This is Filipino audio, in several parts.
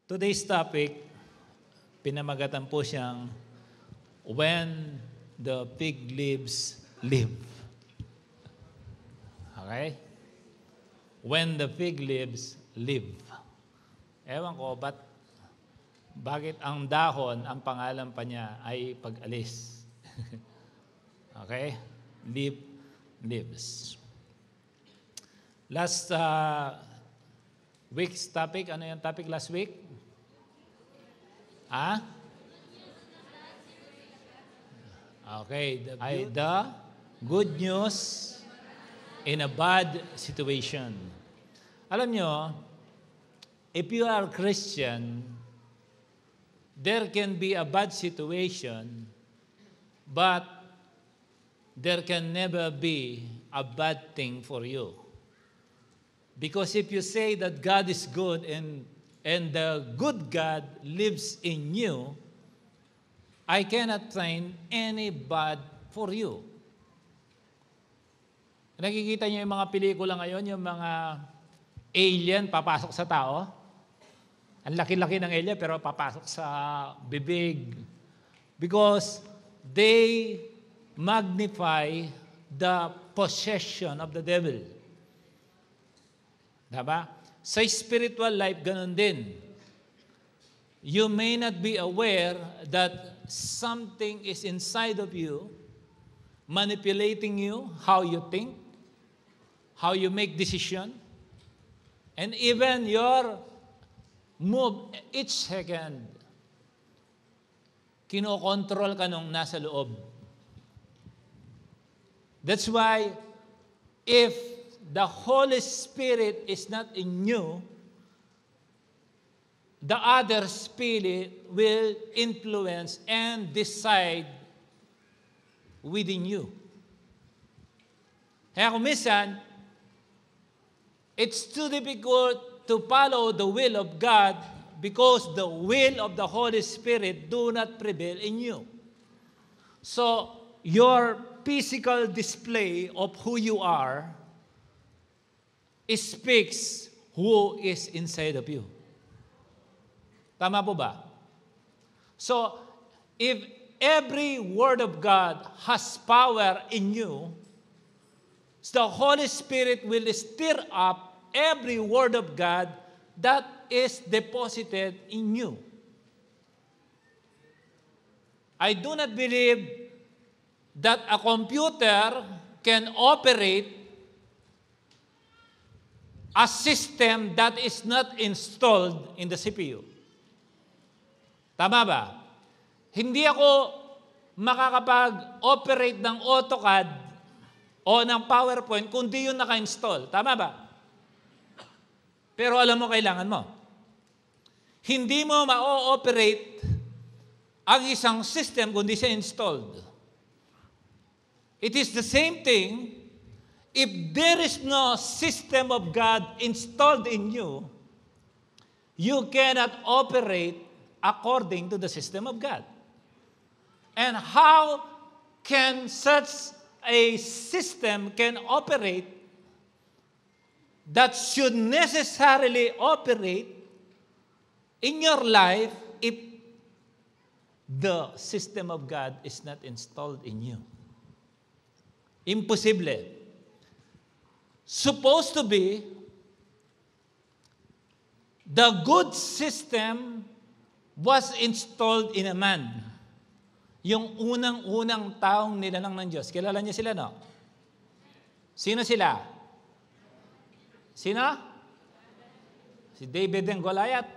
Today's topic, pinamagatan po siyang When the Fig Leaves Live. Okay? When the fig leaves live. Ewan ko, bakit ang dahon, ang pangalan pa niya ay pag-alis. Okay? Leaves. Last week's topic, ano yung topic last week? Okay, the good news in a bad situation. Alam nyo, if you are Christian, there can be a bad situation, but there can never be a bad thing for you. Because if you say that God is good and the good God lives in you, I cannot find any bad for you. Nakikita niyo yung mga pelikula ngayon, yung mga alien papasok sa tao? Ang laki-laki ng alien pero papasok sa bibig. Because they magnify the possession of the devil. Diba? Sa spiritual life, ganun din. You may not be aware that something is inside of you, manipulating you, how you think, how you make decision, and even your move each second. Kinokontrol ka nung nasa loob. That's why, if the Holy Spirit is not in you, the other spirit will influence and decide within you. Kaya kung minsan, it's too difficult to follow the will of God because the will of the Holy Spirit do not prevail in you. So, your physical display of who you are speaks who is inside of you. Tama po ba? So, if every word of God has power in you, the Holy Spirit will stir up every word of God that is deposited in you. I do not believe that a computer can operate a system that is not installed in the CPU. Tama ba? Hindi ako makakapag-operate ng AutoCAD o ng PowerPoint kung di yun naka-install. Tama ba? Pero alam mo, kailangan mo. Hindi mo ma-operate ang isang system kung di siya installed. It is the same thing if there is no system of God installed in you, you cannot operate according to the system of God. And how can such a system can operate that should necessarily operate in your life if the system of God is not installed in you? Imposible. Supposed to be the good system was installed in a man. Yung unang-unang taong nilalang ng Diyos. Kilala niyo sila, no? Sino sila? Sino? Si David and Goliath?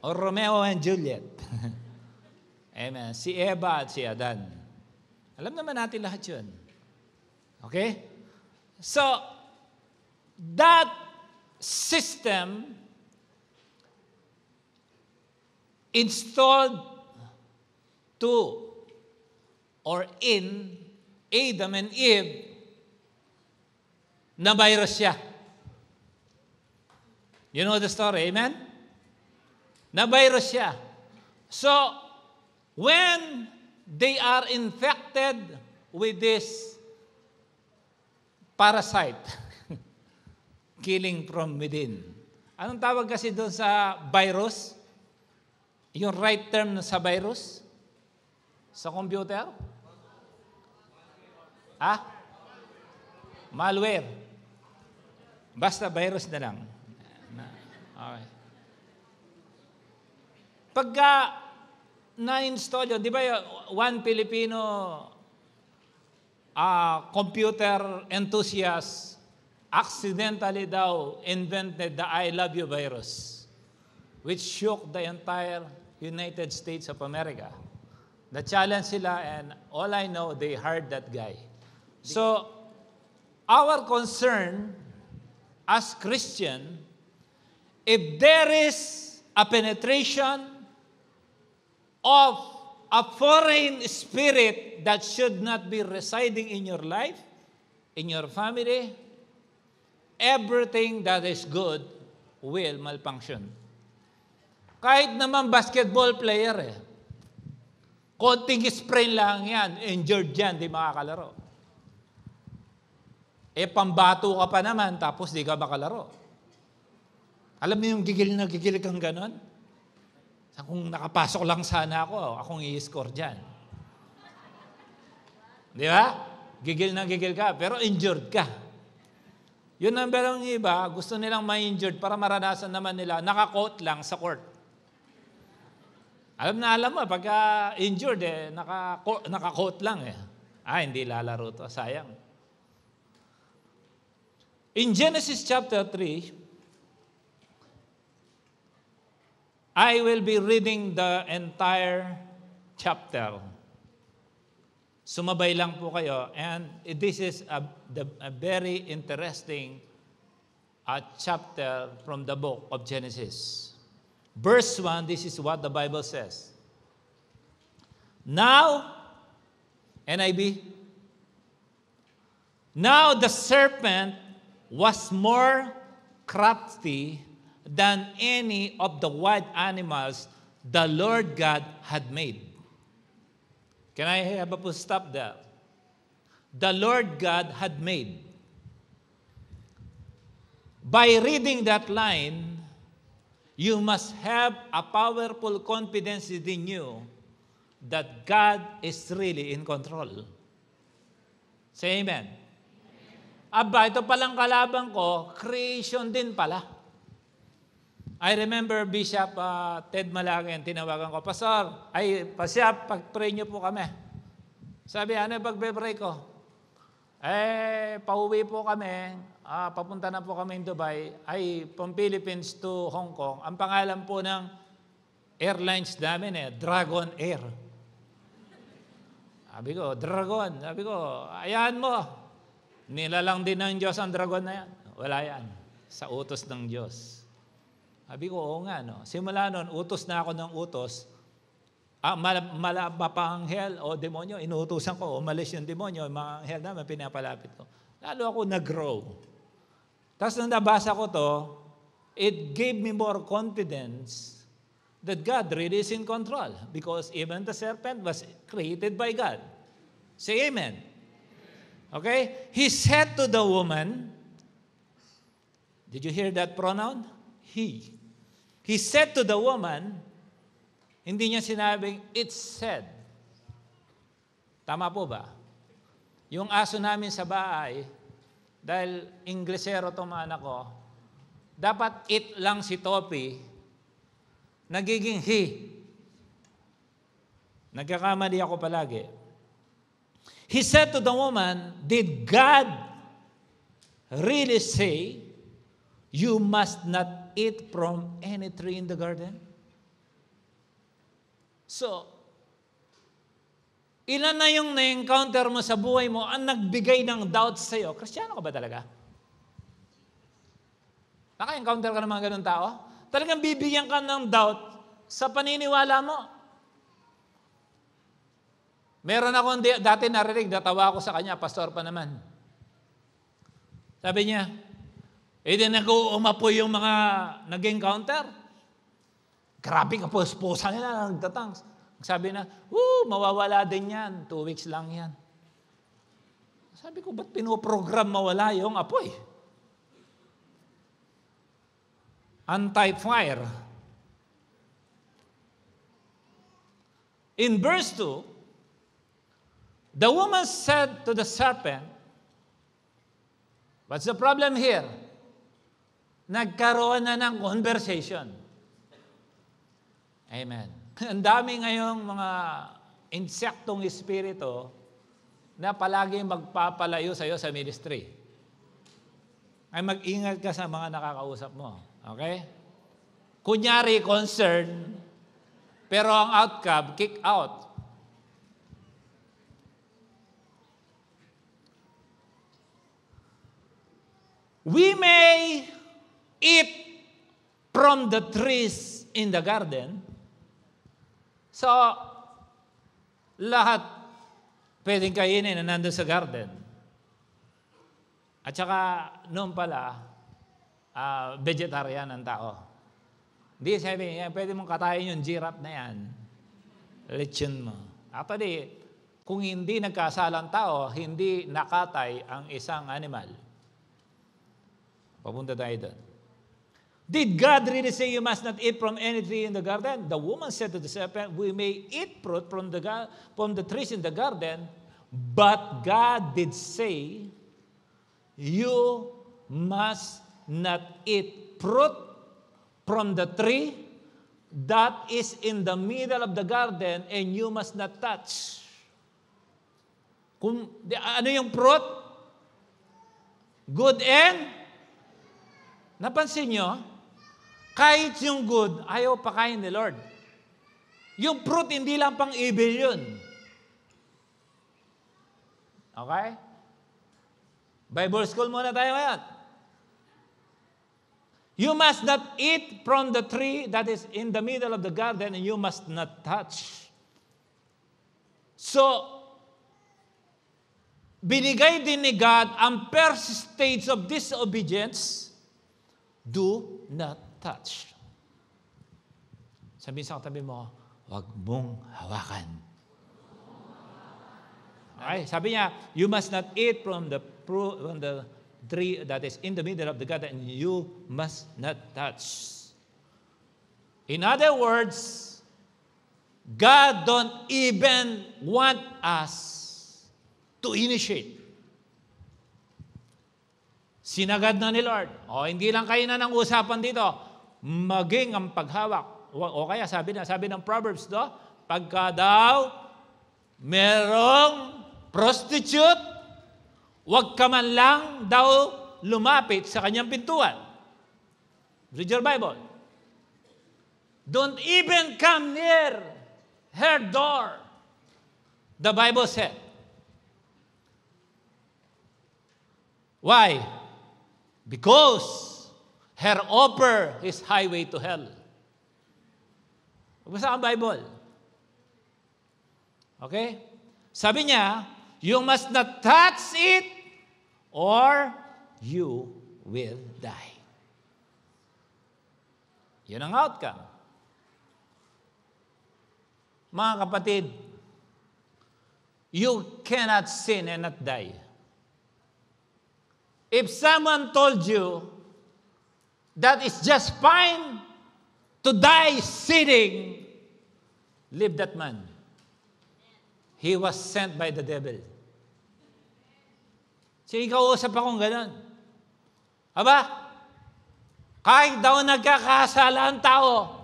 O Romeo and Juliet? Amen. Si Eva at si Adan. Alam naman natin lahat yun. Okay? So, that system installed to or in Adam and Eve, na virus siya. You know the story, amen? Na virus siya. So, when they are infected with this parasite, killing from within, Anong tawag kasi doon sa virus? Yung right term sa virus? Sa computer? Malware. Basta virus na lang. Okay. Pagka na-install yun, di ba one Filipino computer enthusiast accidentally daw invented the I love you virus, which shook the entire United States of America. The challenge sila, and all I know, they hired that guy. So, our concern as Christian, if there is a penetration of a foreign spirit that should not be residing in your life, in your family, everything that is good will malfunction. Kahit naman basketball player konting sprain lang yan, injured yan, di makakalaro. Pambato ka pa naman, tapos di ka makalaro. Alam mo yung gigil na gigil kang ganon? Kung nakapasok lang sana ako, akong i-score dyan. Di ba? Gigil na gigil ka, pero injured ka. Yun ang berong iba, gusto nilang ma-injured para maranasan naman nila, naka-coat lang sa court. Alam mo, pagka injured, naka-coat lang . Hindi lalaro to, sayang. In Genesis chapter 3, I will be reading the entire chapter. Sumabay lang po kayo. And this is a very interesting chapter from the book of Genesis. Verse 1, this is what the Bible says. Now, NIV, now the serpent was more crafty than any of the wild animals the Lord God had made. Can I have a full stop there? The Lord God had made. By reading that line, you must have a powerful confidence within you that God is really in control. Say amen. Aba, ito palang kalaban ko, creation din pala. I remember Bishop Ted Malagin, tinawagan ko, Pastor, pag-pray niyo po kami. Sabi, ano yung pag-pray ko? Pauwi po kami, papunta na po kami in Dubai, from Philippines to Hong Kong. Ang pangalan po ng airlines namin, Dragon Air. Sabi ko, Dragon. Sabi ko, ayan mo. Nilalang din ng Diyos ang Dragon na yan. Wala yan. Sa utos ng Diyos. Sabi ko, oo nga, no? Simula noon, utos na ako ng utos. Mapanghel o demonyo, inuutosan ko, umalis yung demonyo, yung mga anghel naman, pinapalapit ko. Lalo ako nag-grow. Tapos nang nabasa ko to, it gave me more confidence that God really is in control. Because even the serpent was created by God. Say amen. Okay? He said to the woman, did you hear that pronoun? He. He said to the woman, hindi niya sinabing, it's said. Tama po ba? Yung aso namin sa bahay, dahil Inglesero itong mga anak ko, dapat it lang si Topi, nagiging he. Nagkakamali ako palagi. He said to the woman, did God really say, you must not eat from any tree in the garden? So, ilan na yung na-encounter mo sa buhay mo ang nagbigay ng doubt sa'yo? Kristiyano ka ba talaga? Naka-encounter ka ng mga ganun tao? Talagang bibigyan ka ng doubt sa paniniwala mo. Meron akong dati narinig, natawa ako sa kanya, pastor pa naman. Sabi niya, di nag-uumapoy yung mga nag-encounter. Grabe ka po, esposa nila, nagtatangs. Sabi na, mawawala din yan. 2 weeks lang yan. Sabi ko, ba't pinoprogram mawala yung apoy? anti-fire. In verse 2, the woman said to the serpent, what's the problem here? Nagkaroon na ng conversation. Amen. Ang dami ngayong mga insektong espiritu na palagi magpapalayo sa iyo sa ministry. Ay mag-ingat ka sa mga nakakausap mo. Okay? Kunyari, concern, pero ang outcome, kick out. We may eat from the trees in the garden. So, lahat pwedeng kainin na nandun sa garden. At saka, noon pala, vegetarian ang tao. Hindi sabi, pwede mong katayin yung giraffe na yan. Lechon mo. Actually, kung hindi nagkasalang tao, hindi nakatay ang isang animal. Papunta tayo doon. Did God really say you must not eat from any tree in the garden? The woman said to the serpent, we may eat fruit from the trees in the garden, but God did say, you must not eat fruit from the tree that is in the middle of the garden, and you must not touch. Ano yung fruit? Good and? Napansin nyo? Kahit yung good, ayaw pakain ni Lord. Yung fruit, hindi lang pang evil yun. Okay? Bible school muna tayo ngayon. You must not eat from the tree that is in the middle of the garden, and you must not touch. So, binigay din ni God ang first stage of disobedience, do not touch. Sabi sa katabi mo, huwag mong hawakan. Okay, sabi niya, you must not eat from the tree that is in the middle of the garden, and you must not touch. In other words, God don't even want us to initiate. Sinagad na ni Lord. Hindi lang kayo na ng usapan dito. Maging ang paghawak. O kaya sabi ng Proverbs, pagka daw merong prostitute, huwag ka man lang daw lumapit sa kanyang pintuan. Read your Bible. Don't even come near her door. The Bible said. Why? Because her offer is highway to hell. Basta ang Bible. Okay? Sabi niya, you must not touch it or you will die. Yun ang outcome. Mga kapatid, you cannot sin and not die. If someone told you that it's just fine to die sinning, leave that man. He was sent by the devil. Sige, kausap akong ganun. Aba, kahit daw nagkakasala ang tao,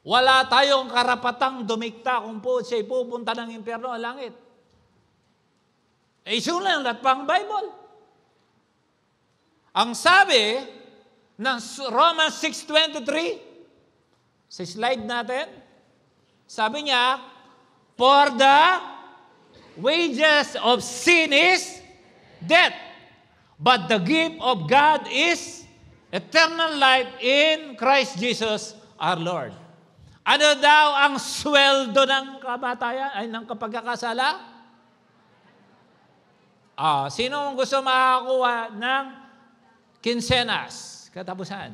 wala tayong karapatang dumikta kung po siya pupunta ng impyerno o langit. Isulat lahat pang Bible. Ang sabi ng Romans 6:23, sa slide natin, sabi niya, for the wages of sin is death, but the gift of God is eternal life in Christ Jesus our Lord. Ano daw ang sweldo ng kamatayan, ay ng kapagkakasala? Sino ang gusto makakuha ng kinsenas, katapusan?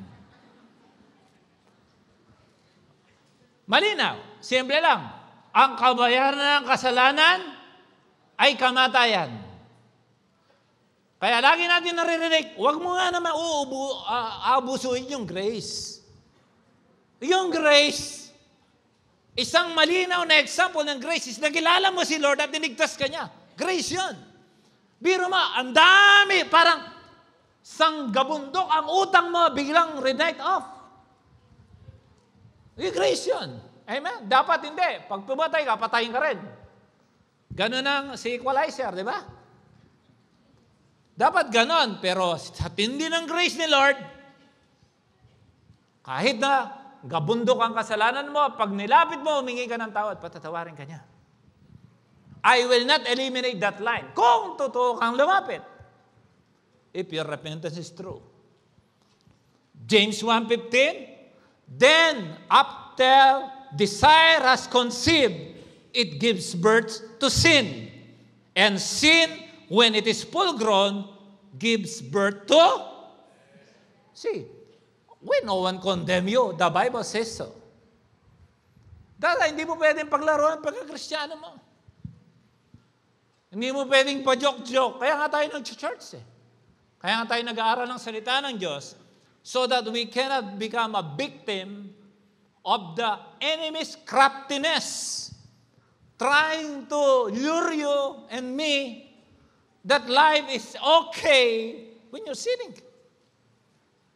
Malinaw, simple lang. Ang kabayaran ng kasalanan ay kamatayan. Kaya lagi natin naririnig, huwag mo nga naman abusuin yung grace. Yung grace, isang malinaw na example ng grace is nakilala mo si Lord at dinigtas ka niya. Grace yun. Biro mo, ang dami, parang sanggabundok ang utang mo, biglang re-write off. Yung grace yun. Amen? Dapat hindi. Pag pumatay ka, patayin ka rin. Ganun ang si equalizer, di ba? Dapat ganon, pero sa tindi ng grace ni Lord, kahit na gabundok ang kasalanan mo, pag nilapit mo, humingi ka ng tawad, patatawarin ka niya. I will not eliminate that line. Kung totoo kang lumapit. If your repentance is true. James 1:15, then after desire has conceived, it gives birth to sin. And sin, when it is full grown, gives birth to see. When no one condemn you, the Bible says so. Dahil hindi mo pwedeng paglaro ang pagkakristyano mo. Hindi mo pwedeng pa-joke-joke. Kaya nga tayo nag-church eh. Kaya nga tayo nag-aaral ng salita ng Diyos so that we cannot become a victim of the enemy's craftiness, trying to lure you and me that life is okay when you're sinning.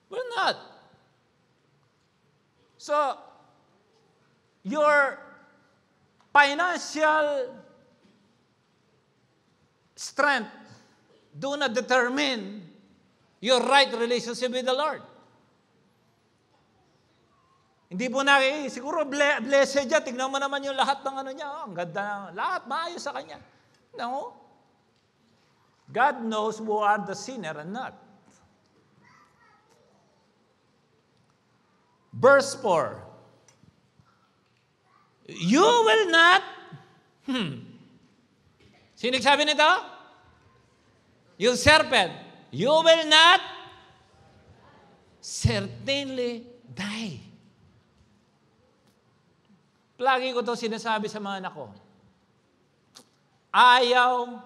We're not. So, your financial strength do not determine your right relationship with the Lord. Hindi po siguro blessed siya, tignan mo naman yung lahat ng ano niya, ang ganda, lahat maayos sa kanya. No? God knows who are the sinner and not. Verse 4. You will not, Sino nagsabi nito? Yung serpent. You will not certainly die. Lagi ko ito sinasabi sa mga anak ko. Ayaw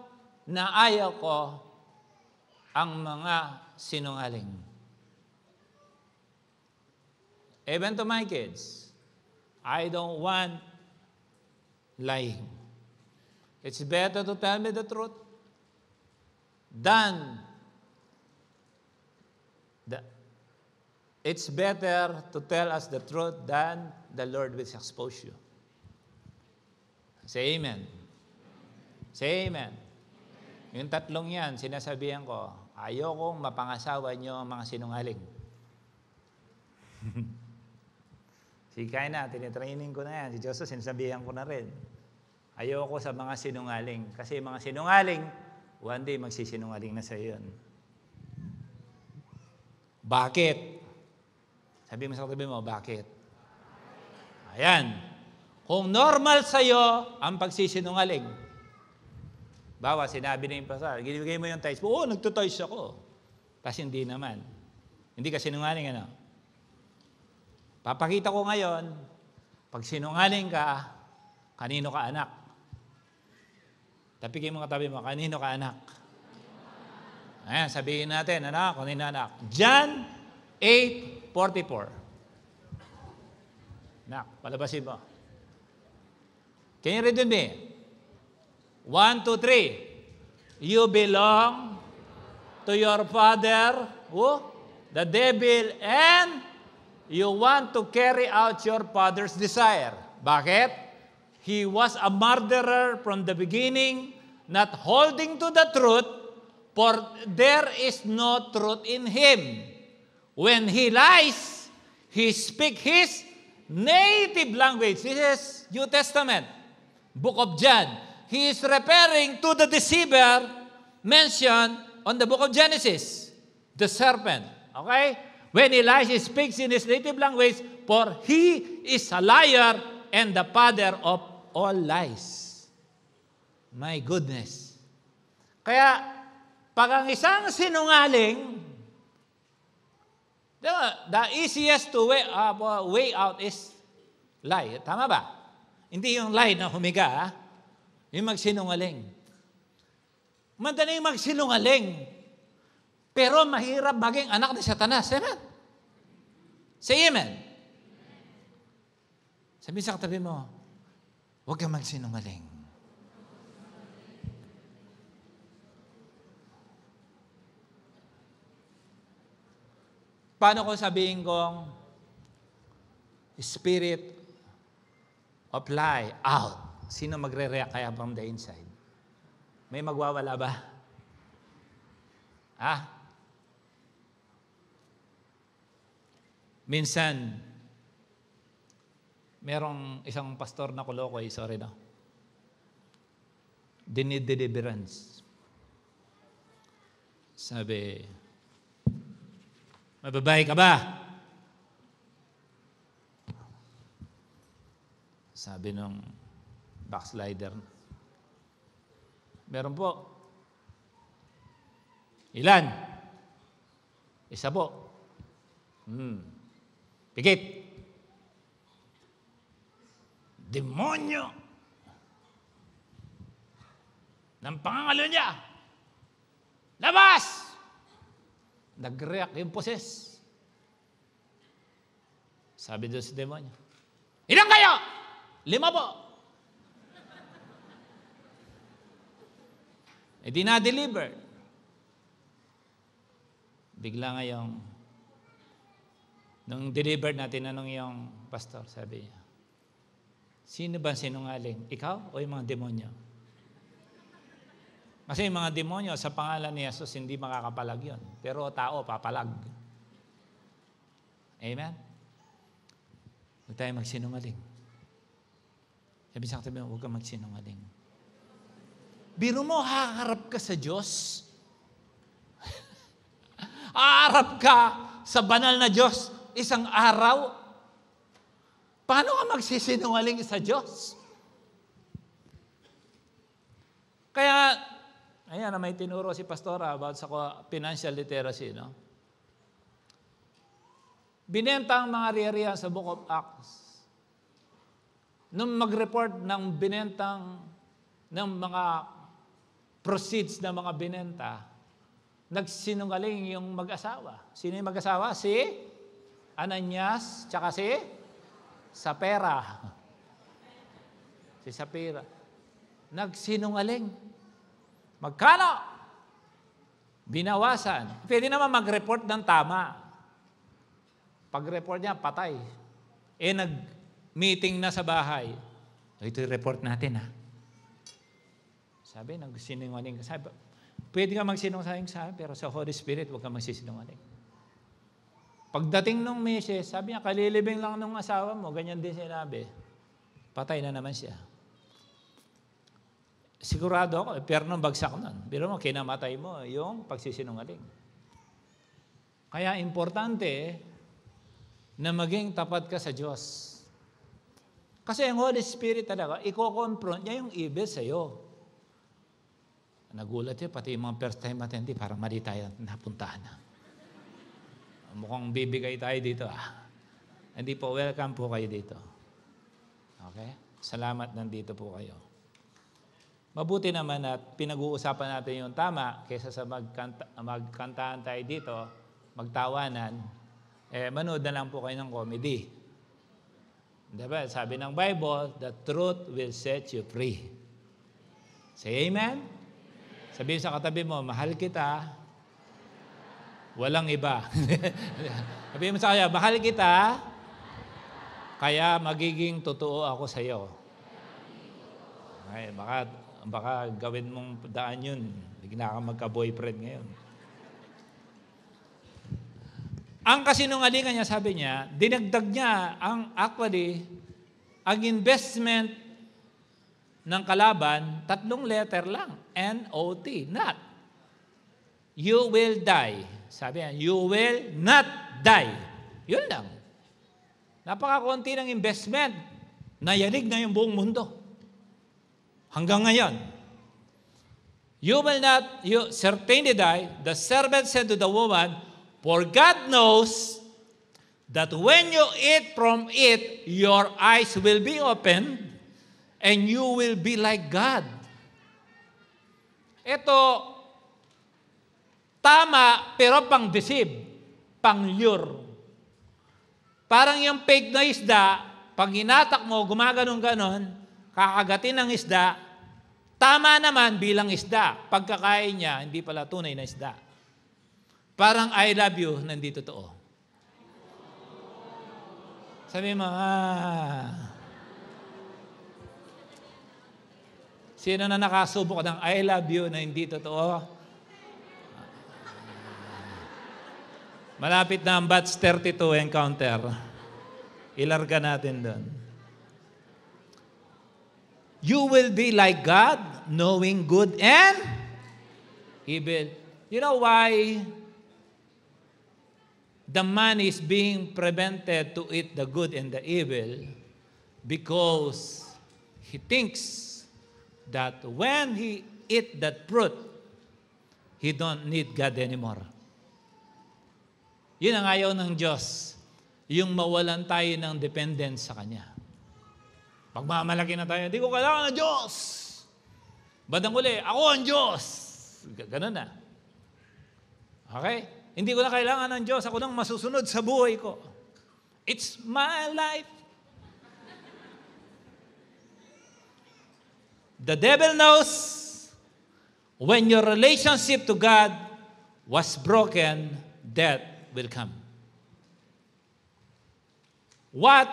na ayaw ko ang mga sinungaling. Even to my kids, I don't want lying. It's better to tell me the truth than it's better to tell us the truth than the Lord will expose you. Say amen. Say amen. Yung tatlong yan, sinasabihan ko, ayokong mapangasawa nyo ang mga sinungaling. Si Kaina, tinitraining ko na yan. Si Joseph, sinasabihan ko na rin. Ayoko sa mga sinungaling. Kasi mga sinungaling, one day magsisinungaling na sa iyon. Bakit? Sabi mo sa katabi mo, bakit? Ayan. Kung normal sa'yo ang pagsisinungaling, bawa, sinabi na yung pasal, ginibigay mo yung tithes mo, oo, nagtutithes ako. Kasi hindi naman. Hindi ka sinungaling, ano? Papakita ko ngayon, pag sinungaling ka, kanino ka anak? Tapikin mo katabi mo, kanino ka anak? Ayan, sabihin natin, anak, kanino anak? John 8:44. Anak, palabasin mo. Can you read with me? 1, 2, 3. You belong to your father, who? The devil, and you want to carry out your father's desire. Bakit? He was a murderer from the beginning, not holding to the truth, for there is no truth in him. When he lies, he speaks his native language. This is New Testament, Book of John. He is referring to the deceiver mentioned on the book of Genesis, the serpent. Okay? When he lies, he speaks in his native language, for he is a liar and the father of all lies. My goodness. Kaya, pag ang isang sinungaling, the easiest to way out is lie. Tama ba? Hindi yung lie na humiga, ha? Yung magsinungaling. Madaling magsinungaling. Pero mahirap maging anak ni Satanas. Amen? Say amen. Sabi sa katabi mo, huwag kang magsinungaling. Paano ko sabihin kong spirit of lie out? Sino magre-react kaya from the inside? May magwawala ba? Minsan, merong isang pastor na kulokoy, sorry no. Deliverance. Sabi, mababae ka ba? Sabi nung backslider, meron po. Ilan? Isa po. Pikit. Demonyo ng pangangalo niya. Labas! Nag-react yung poses. Sabi doon sa demonyo, ilan kayo? 5 po. Di na-deliver. Bigla ngayong, nung delivered natin, anong yung pastor, sabi niya, sino ba sinungaling? Ikaw o yung mga demonyo? Kasi yung mga demonyo, sa pangalan ni Jesus, hindi makakapalag yun. Pero tao, papalag. Amen? Huwag tayo magsinungaling. Sabi sa katabi mo, huwag kang magsinungaling. Biro mo, haharap ka sa Diyos. Haharap ka sa banal na Diyos isang araw. Paano ka magsisinungaling sa Diyos? Kaya, ayan na may tinuro si Pastora about sa financial literacy, no? Binenta ang mga riyariya sa Book of Acts. Nung mag-report ng binentang, ng mga proceeds ng mga binenta, nagsinungaling yung mag-asawa. Sino yung mag-asawa? Si Ananias, tsaka si Sapphira. Si Sapphira. Nagsinungaling. Magkano? Binawasan. Pwede naman mag-report ng tama. Pag-report niya, patay. Nag-meeting na sa bahay. Ito yung report natin, ha? Sabi, nagsinungaling ka. Sabi, pwede ka magsinungaling sa akin, pero sa Holy Spirit, huwag ka magsisinungaling. Pagdating nung meses, sabi niya, kalilibing lang nung asawa mo, ganyan din sinabi. Patay na naman siya. Sigurado ako, pero nung bagsak nun. Pero mo, kinamatay mo yung pagsisinungaling. Kaya importante na maging tapat ka sa Diyos. Kasi ang Holy Spirit talaga, i-confront niya yung evil sa'yo. Nagulat yun, pati yung mga first time attendee, parang mali tayo napuntahan na. Mukhang bibigay tayo dito. Hindi po, welcome po kayo dito. Okay? Salamat nandito po kayo. Mabuti naman at pinag-uusapan natin yung tama kaysa sa magkantahan tayo dito, magtawanan, manood na lang po kayo ng comedy. Diba? Sabi ng Bible, the truth will set you free. Say amen? Sabihin sa katabi mo, mahal kita, walang iba. Sabihin mo sa kanya, mahal kita, kaya magiging totoo ako sa iyo. Ay, baka gawin mong daan yun. Bigla ka magka-boyfriend ngayon. Ang kasinungalingan niya, sabi niya, dinagdag niya ang investment ng kalaban, 3 letter lang. N-O-T, not. You will die. Sabi niya, you will not die. Yun lang. Napakakunti ng investment. Nayanig na yung buong mundo. Hanggang ngayon. You will not, you certainly die. The servant said to the woman, for God knows that when you eat from it, your eyes will be opened and you will be like God. Ito, tama, pero pang-deceive, pang-lure. Parang yung fake na isda, pag hinatak mo, gumaganon-ganon, kakagatin ng isda, tama naman bilang isda. Pagkakain niya, hindi pala tunay na isda. Parang I love you, hindi totoo. Sabi mo, sino na nakasubok ng I love you na hindi totoo? Malapit na ang batch 32 encounter. Ilarga natin doon. You will be like God, knowing good and evil. You know why the man is being prevented to eat the good and the evil? Because he thinks that when he eat that fruit, he don't need God anymore. Yun ang ayaw ng Diyos, yung mawalan tayo ng dependence sa Kanya. Pagmamalaki na tayo, hindi ko kailangan ng Diyos. Bandang uli, ako ang Diyos. Ganun na. Okay? Hindi ko na kailangan ng Diyos. Ako nang masusunod sa buhay ko. It's my life. The devil knows when your relationship to God was broken, death will come. What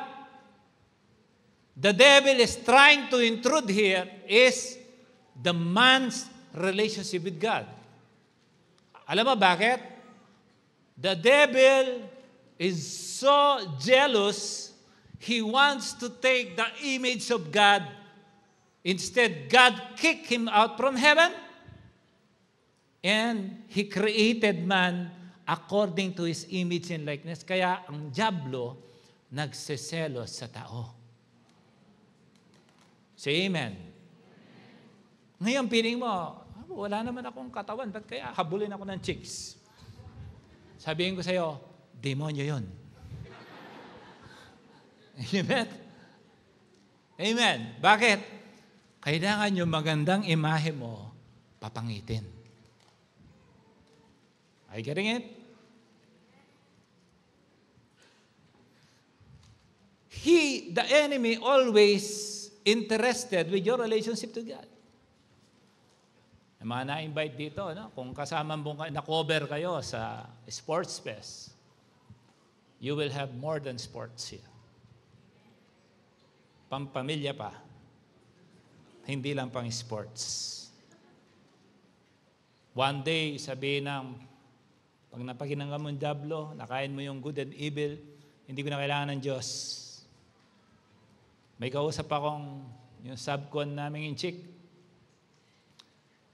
the devil is trying to intrude here is the man's relationship with God. Alam mo bakit? The devil is so jealous, he wants to take the image of God. Instead, God kicked him out from heaven, and he created man according to his image and likeness. Kaya ang diablo nagseselos sa tao. Say amen. Ngayon, piling mo, wala naman akong katawan, ba't kaya habulin ako ng chicks? Sabihin ko sa'yo, demonyo yun. Amen? Amen. Bakit? Kailangan yung magandang imahe mo, papangitin. Are you getting it? The enemy always interested with your relationship to God. May mga na-invite dito, no? Kung kasama mong na-cover kayo sa sports fest, you will have more than sports here. Pampamilya pa. Hindi lang pang sports. One day, sabihin ng, pag napakinanggan mo yung diablo, nakain mo yung good and evil, hindi ko na kailangan ng Diyos. May kausap akong yung subcon namin yung chick.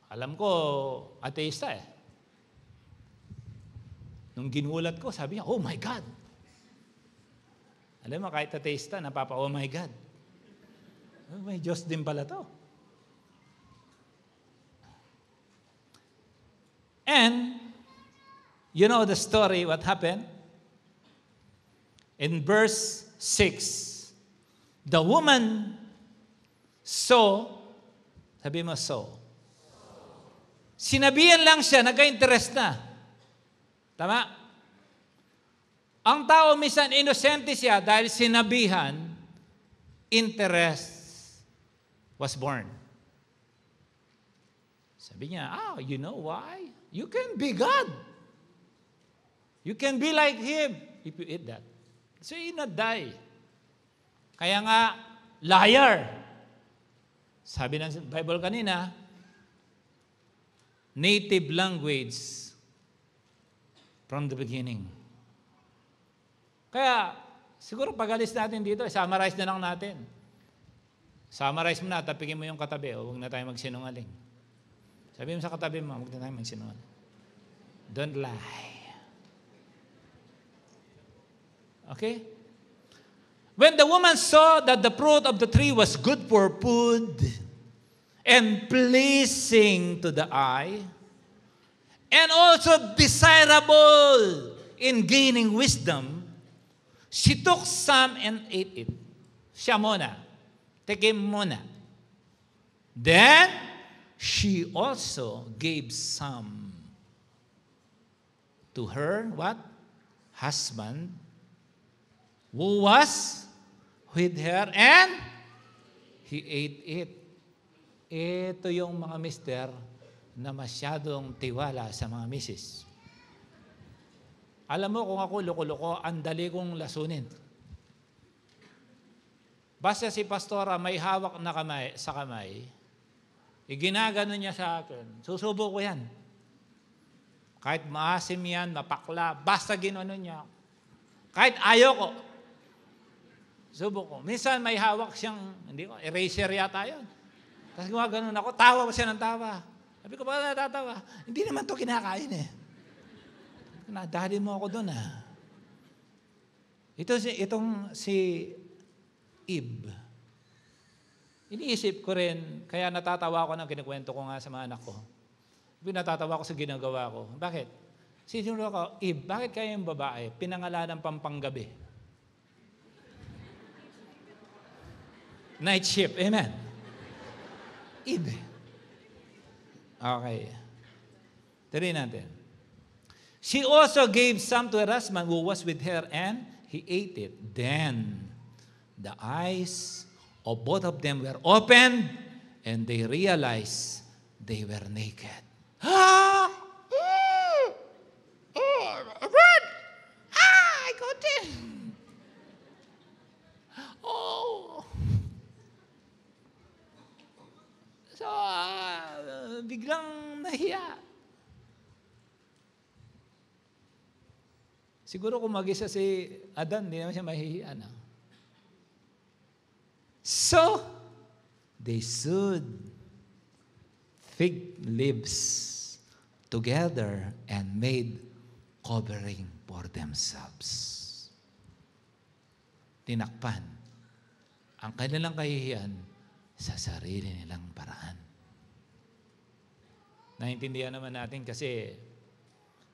Alam ko, ateista eh. Nung ginulat ko, sabi niya, oh my God. Alam mo, kahit ateista, oh my God. Oh, may Diyos din pala to. And, you know the story, what happened? In verse 6, the woman saw, sabi mo saw, sinabihan lang siya, nagka-interest na. Tama? Ang tao minsan inosente siya dahil sinabihan, interest was born. Sabi niya, you know why? You can be God. You can be like Him if you eat that. So you not die. Kaya nga, liar. Sabi ng Bible kanina, native language from the beginning. Kaya, siguro pag-alis natin dito, summarize na lang natin. Summarize mo na, tapigin mo yung katabi, huwag na tayo magsinungaling. Sabi mo sa katabi mo, huwag na tayo magsinungaling. Don't lie. Okay? When the woman saw that the fruit of the tree was good for food and pleasing to the eye, and also desirable in gaining wisdom, she took some and ate it. Siya muna. Tikim muna. Then, she also gave some to her, what? Husband, who with her and he ate it. Ito yung mga mister na masyadong tiwala sa mga misis. Alam mo kung ako loko-loko, ang dali kong lasunin. Basta si pastora may hawak na kamay, sa kamay, ginagano niya sa akin, susubo ko yan. Kahit maasim yan, mapakla, basta ginono niya. Kahit ayoko, subo ko. Minsan may hawak siyang, hindi ko, eraser yata yun. Tapos gumaganon ako, tawa pa siya ng tawa. Sabi ko, bakit natatawa? Hindi naman to kinakain eh. Nadali mo ako doon ah. Itong si Eve. Iniisip ko rin, kaya natatawa ako ng kinikwento ko nga sa mga anak ko. Natatawa ko sa ginagawa ko. Bakit? Sinunod ako, Eve, bakit kayo yung babae pinangalanan pampanggabi? Night shift, amen. Eve. Okay. Tuloy natin. She also gave some to her husband who was with her, and he ate it. Then the eyes of both of them were opened, and they realized they were naked. What? I got it. Oh. So, biglang nahiya. Siguro kung mag-isa si Adan, hindi naman siya mahihiya na. So, they sewed fig leaves together and made covering for themselves. Tinakpan ang kanilang kahihiyan sa sarili nilang paraan. Naintindihan naman natin kasi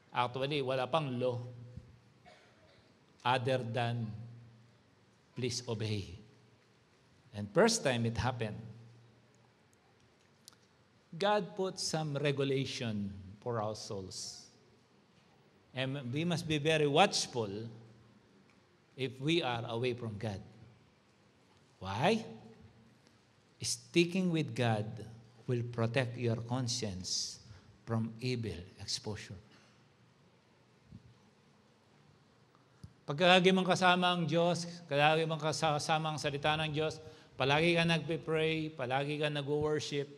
actually wala pang law other than please obey. And first time it happened, God put some regulation for our souls. And we must be very watchful if we are away from God. Why? Sticking with God will protect your conscience from evil exposure. Pagkagagi mong kasama ang Diyos, pagkagagi mong kasama ang salita ng Diyos, palagi ka nagpe-pray, palagi ka nag-worship.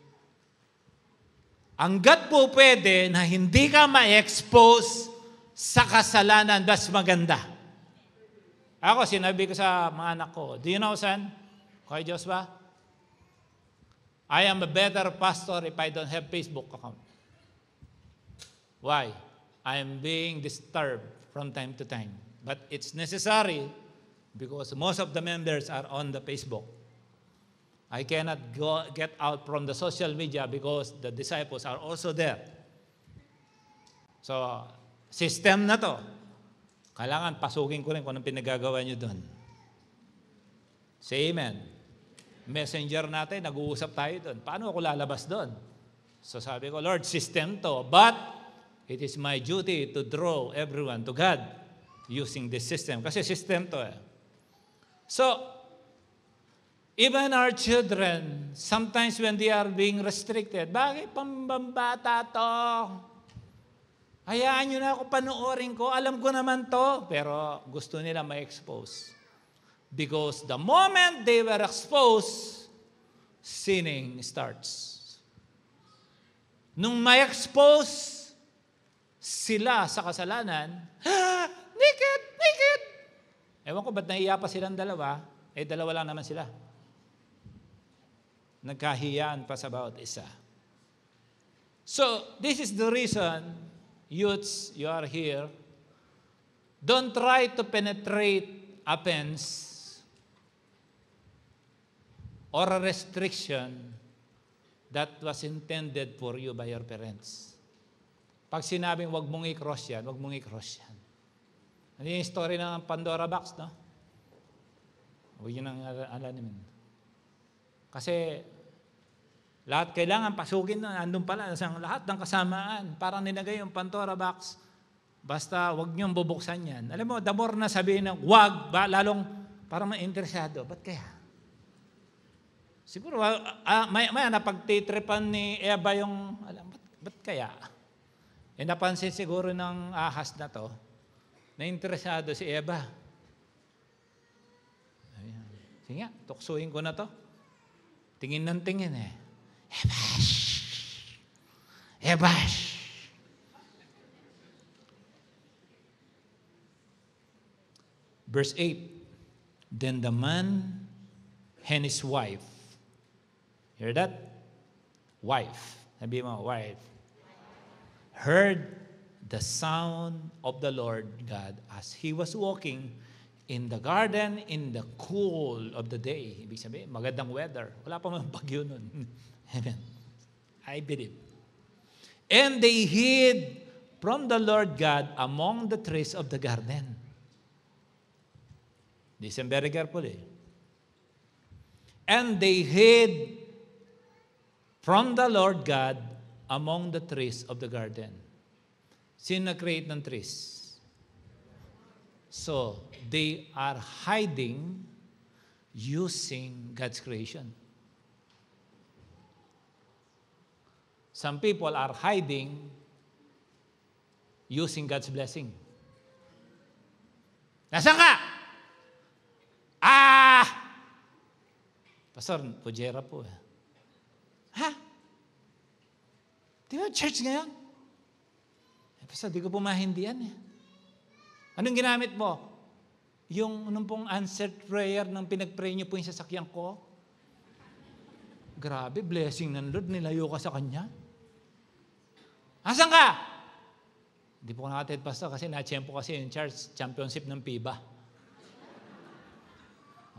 Hanggat po pwede na hindi ka ma-expose sa kasalanan, that's maganda. Ako, sinabi ko sa mga anak ko, do you know, son? Kay Diyos ba? I am a better pastor if I don't have Facebook account. Why? I am being disturbed from time to time. But it's necessary because most of the members are on the Facebook. I cannot get out from the social media because the disciples are also there. So, system na to. Kailangan pasukin ko rin kung anong pinagagawa nyo doon. Say amen. Messenger natin, nag-uusap tayo doon. Paano ako lalabas doon? So sabi ko, Lord, system to. But it is my duty to draw everyone to God using this system. Kasi system to eh. So, even our children, sometimes when they are being restricted, bakit pambambata to? Hayaan nyo na ako panoorin ko. Alam ko naman to. Pero gusto nila ma-expose. Because the moment they were exposed, sinning starts. Nung ma-expose sila sa kasalanan, naked, naked. Ewan ko ba't nahiya pa silang dalawa? Dalawa lang naman sila. Nagkahiyaan pa sa bawat isa. So, this is the reason, youths, you are here. Don't try to penetrate offense or a restriction that was intended for you by your parents. Pag sinabing wag mong i-cross yan, wag mong i-cross yan. Ano yung story ng Pandora box, no? Huwag yun ang alamin. Kasi lahat kailangan pasukin na, andun pala, lahat ng kasamaan, parang nilagay yung Pandora box, basta wag niyong bubuksan yan. Alam mo, the more na sabihin ng wag, lalong Parang interesado. Ba't kaya? Siguro, may napagtitripan ni Eva yung, ba't kaya? Napansin siguro ng ahas na to, na interesado si Eva. Ayan. Sige nga, tuksuin ko na to. Tingin ng tingin eh. Ebash! Ebash! Verse 8, then the man and his wife, hear that? Wife. Sabi mo, wife. Heard the sound of the Lord God as he was walking in the garden in the cool of the day. Ibig sabihin, magandang weather. Wala pa mang bagyo nun. Amen. I believe. And they hid from the Lord God among the trees of the garden. Listen very carefully. And they hid from the Lord God among the trees of the garden. Sino nag-create ng trees? So, they are hiding using God's creation. Some people are hiding using God's blessing. Nasaan ka? Pastor, pujera po eh. Ha? Di ba church ngayon? Pastor, di ko pumahindihan eh. Anong ginamit mo? Yung anong pong answered prayer ng pinag-pray niyo po yung sasakyan ko? Grabe, blessing ng Lord, nilayo ka sa Kanya. Asan ka? Hindi po nakatid, Pastor, kasi na-champo kasi yung church championship ng FIBA.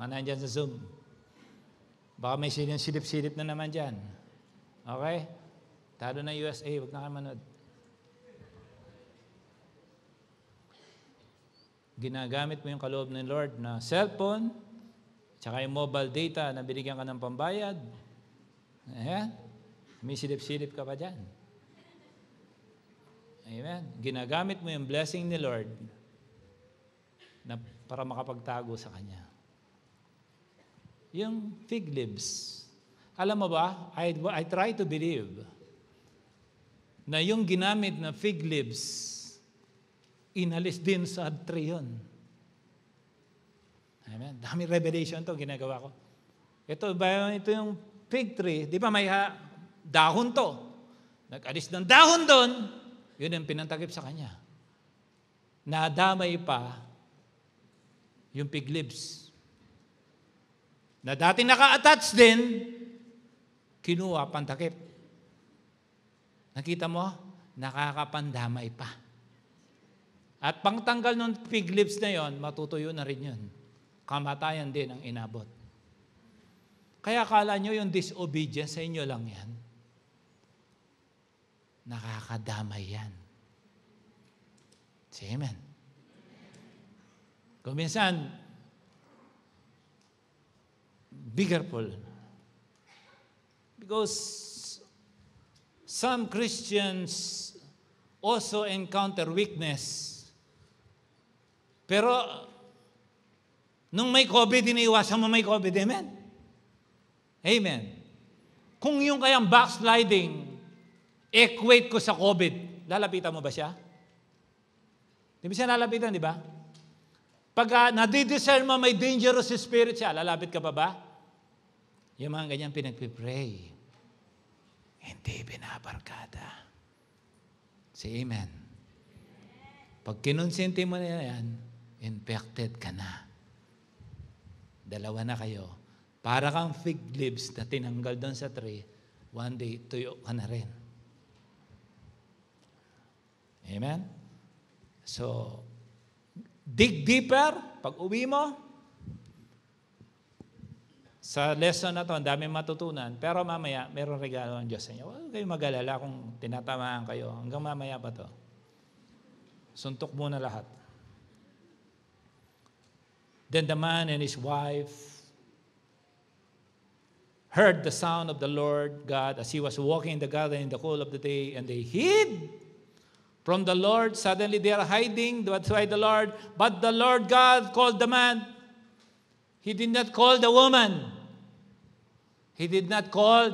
Mga nandyan sa Zoom. Baka may silip-silip na naman dyan. Okay? Talo na USA, huwag na kayo manood. Ginagamit mo yung kaloob ng Lord na cellphone, tsaka yung mobile data na binigyan ka ng pambayad. Ayan. May silip-silip ka pa dyan. Amen. Ginagamit mo yung blessing ni Lord na para makapagtago sa Kanya. Yung fig leaves. Alam mo ba, I try to believe na yung ginamit na fig leaves, inalis din sa tree yun. Amen. Dami revelation to ginagawa ko. Ito yung fig tree. Di ba may dahon to? Nag-alis ng dahon doon, yun ang pinantakip sa kanya. Nadamay pa yung fig leaves. Na dati naka-attach din, kinuha, pantakip. Nakita mo? Nakakapandamay pa. At pangtanggal ng fig leaves na yon, matutuyo na rin yun. Kamatayan din ang inabot. Kaya akala nyo yung disobedience sa inyo lang yan. Nakakadamay yan. Say amen. Kung minsan, be careful. Because some Christians also encounter weakness. Pero, nung may COVID, iniiwasan mo may COVID. Amen? Amen. Kung yung kayang backsliding, equate ko sa COVID, lalapitan mo ba siya? Di ba siya lalapitan, di ba? Pag nadidiscern mo may dangerous spirit siya, lalapit ka pa ba? Yung mga ganyan pinagpipray. Hindi binabarkada. Say amen. Pag kinonsinti mo na yan, infected ka na. Dalawa na kayo. Para kang fig leaves na tinanggal doon sa tree, one day, tuyo ka na rin. Amen? So, dig deeper. Pag uwi mo, sa lesson na to, ang daming matutunan. Pero mamaya, meron regalo ng Diyos sa inyo. Huwag kayong mag-alala kung tinatamaan kayo. Hanggang mamaya pa to. Suntok muna lahat. Then the man and his wife heard the sound of the Lord God as he was walking in the garden in the cool of the day, and they hid from the Lord. Suddenly they are hiding. That's why but the Lord God called the man. He did not call the woman. He did not call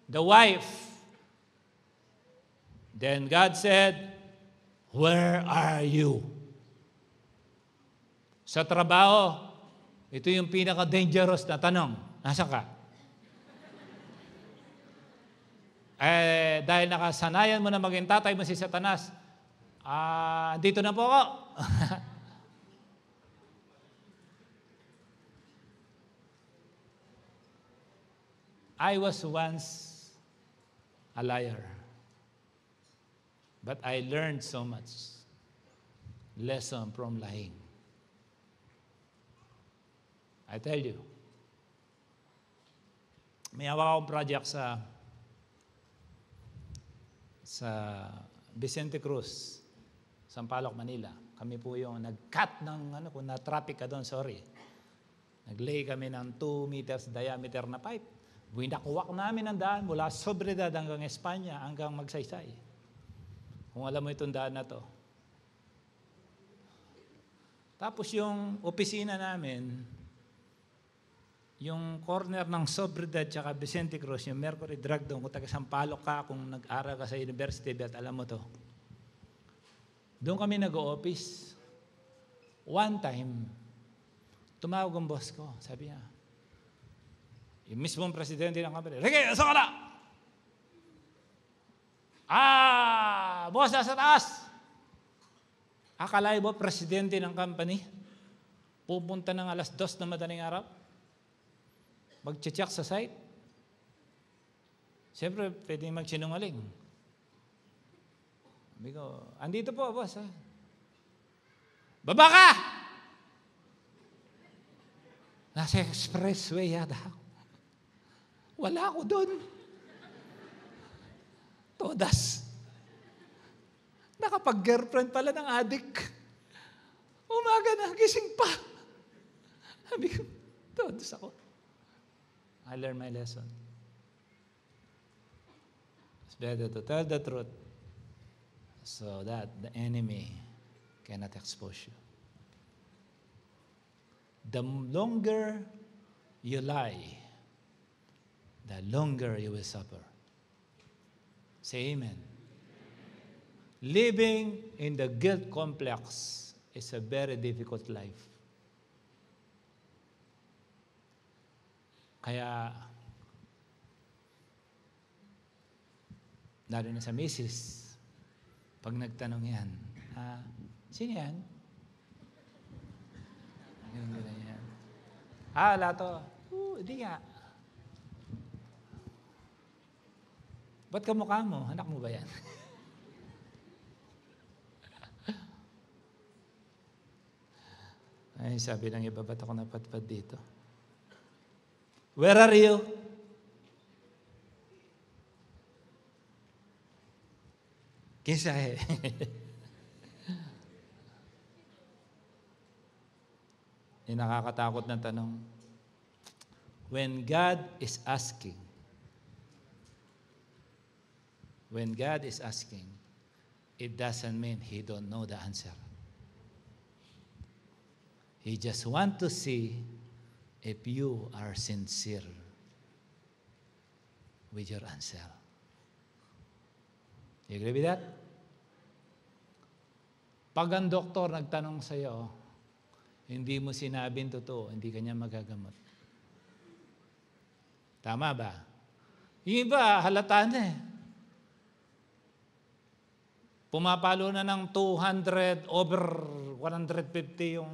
the wife. Then God said, "Where are you?" Sa trabaho, ito yung pinaka-dangerous na tanong. Nasaan ka? Dahil nakasanayan mo na maging tatay mo si Satanas, dito na po ako. I was once a liar. But I learned so much lesson from lying. I tell you, may hawak akong project sa Vicente Cruz, Sampaloc, Manila. Kami po yung nag-cut ng, kung na-traffic ka doon, sorry. Nag-lay kami ng 2 meters diameter na pipe. Winakuwak namin ang daan mula Sobredad hanggang Espanya, hanggang Magsaysay. Kung alam mo itong daan na to. Tapos yung opisina namin, yung corner ng Sobredad tsaka Vicente Cruz, yung Mercury Drug doon, kung taga Sampaloc ka, kung nag-aral ka sa University, bet alam mo to. Doon kami nag-o-office. One time, tumawag ang boss ko. Sabi niya, yung mismong presidente ng company, "Ricky, saan ka na?" Boss, nasa taas. Akala mo, presidente ng company, pupunta ng 2:00 na madaling araw, mag-check sa site. Siyempre, pwedeng magsinungaling. Sabi ko, "Andito po, boss." "Baba ka!" Nasa expressway yata ako. Wala ako doon. Todas. Nakapag-girlfriend pala ng adik. Umaga na, gising pa. Sabi ko, todas ako. I learned my lesson. It's better to tell the truth so that the enemy cannot expose you. The longer you lie, the longer you will suffer. Say amen. Living in the guilt complex is a very difficult life. Kaya, lalo na sa misis, pag nagtanong yan, "Sino yan?" Ganyan yan. Wala to. Hindi nga. Ba't kamukha mo? Anak mo ba yan? Ay, sabi ng iba, ba't ako napatpad dito? Where are you? Kisa eh. Yung nakakatakot na tanong. When God is asking, it doesn't mean He don't know the answer. He just want to see if you are sincere with your answer. You agree with that? Pag ang doktor nagtanong sa iyo, hindi mo sinabing totoo, hindi kanya magagamot. Tama ba? Yung iba, halata na eh. Pumapalo na ng 200 over 150 yung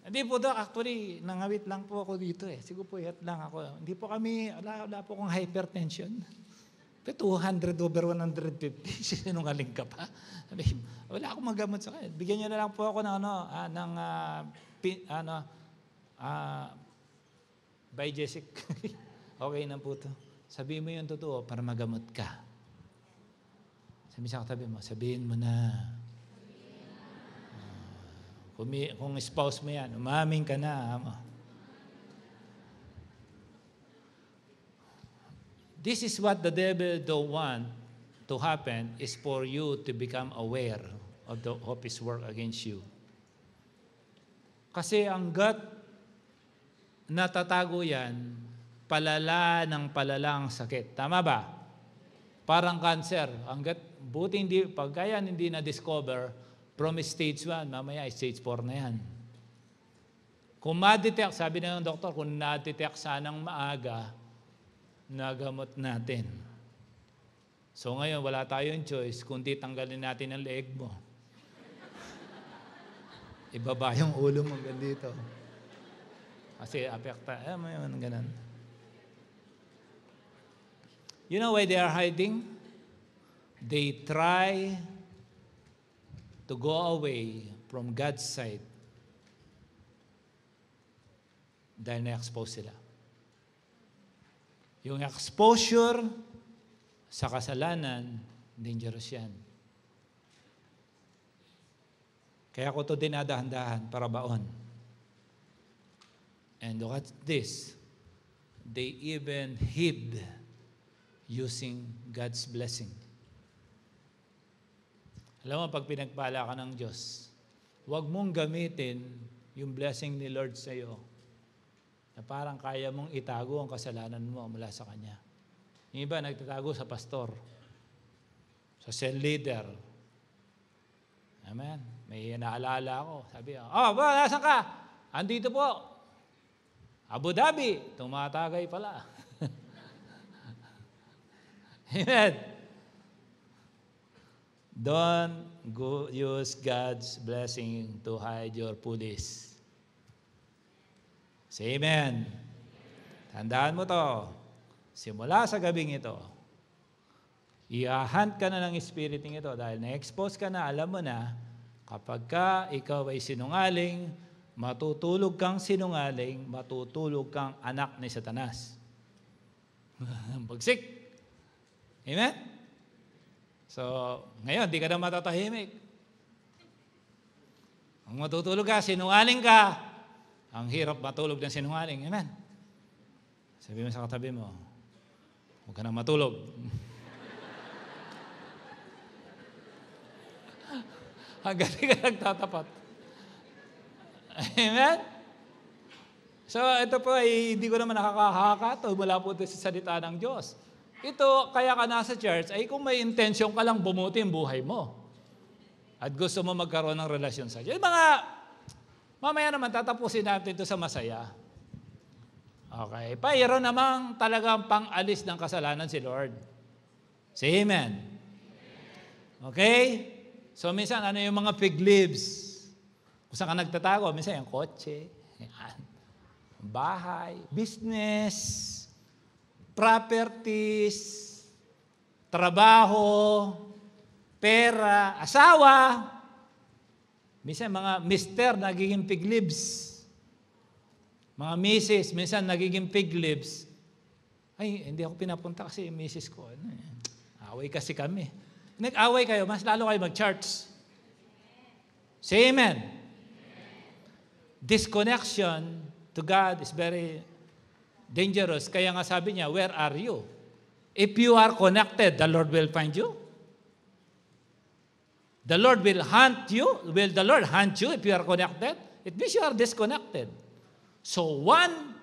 Hindi po daw, actually, nangawit lang po ako dito eh. Siguro po, ihat lang ako. Hindi po kami, wala po akong hypertension. Pero 200 over 150, sinungaling ka pa. Wala akong magamot sa kanya. Bigyan niyo na lang po ako ng Bijesic. Okay na po to. Sabihin mo yung totoo para magamot ka. Sabi sa katabi mo, sabihin mo na. Kung spouse mo yan, umaming ka na. This is what the devil don't want to happen, is for you to become aware of his work against you. Kasi ang gut natatago yan, palala ng palala ang sakit. Tama ba? Parang cancer. Buti hindi, pag yan hindi na-discover, from stage 1, mamaya stage 4 na yan. Kung ma-detect, sabi na ng doktor, kung na-detect sanang maaga, nagamot natin. So ngayon, wala tayong choice, kundi tanggalin natin ang leeg mo. Ibaba yung ulo mo hanggang dito. Kasi apekta, may ganun. You know why they are hiding? They try to go away from God's sight dahil na-expose sila. Yung exposure sa kasalanan, dangerous yan. Kaya ko ito dinadahan-dahan para baon. And look at this. They even hid using God's blessing. Alam mo, pag pinagpala ka ng Diyos, huwag mong gamitin yung blessing ni Lord sa iyo na parang kaya mong itago ang kasalanan mo mula sa Kanya. Yung iba, nagtatago sa pastor, sa cell leader. Amen. May naalala ako. Sabi ko, nasan ka? Andito po. Abu Dhabi. Tumatagay pala. Amen. Don't use God's blessing to hide your police. Say amen. Tandaan mo to. Simula sa gabing ito, i-hunt ka na ng spiriting ito dahil na-expose ka na, alam mo na, kapag ikaw ay sinungaling, matutulog kang sinungaling, matutulog kang anak ni Satanas. Bagsik. Amen? So, ngayon, di ka na matatahimik. Ang matutulog ka, sinungaling ka, ang hirap matulog ng sinungaling. Amen? Sabi mo sa katabi mo, huwag ka na matulog. Hanggang di ka nagtatapat. Amen? So, ito po ay hindi ko naman nakakahaka. Mula po ito sa salita ng Diyos. Ito, kaya ka nasa church, ay kung may intensyon ka lang bumuti ang buhay mo. At gusto mo magkaroon ng relasyon sa Diyos. Mamaya naman tatapusin natin ito sa masaya. Okay. Mayroon namang talagang pang-alis ng kasalanan si Lord. Say amen. Okay? So minsan, ano yung mga fig leaves? Kung saan ka nagtatago, minsan yung kotse, bahay, business, properties, trabaho, pera, asawa. Minsan mga mister nagiging fig leaves. Mga misis, minsan nagiging fig leaves. Ay, hindi ako pinapunta kasi yung misis ko. Away kasi kami. Nag-away kayo, mas lalo kayo mag-church. Say amen. Disconnection to God is very dangerous. Kaya nga sabi niya, where are you? If you are connected, the Lord will find you. The Lord will hunt you. Will the Lord hunt you if you are connected? It means you are disconnected. So one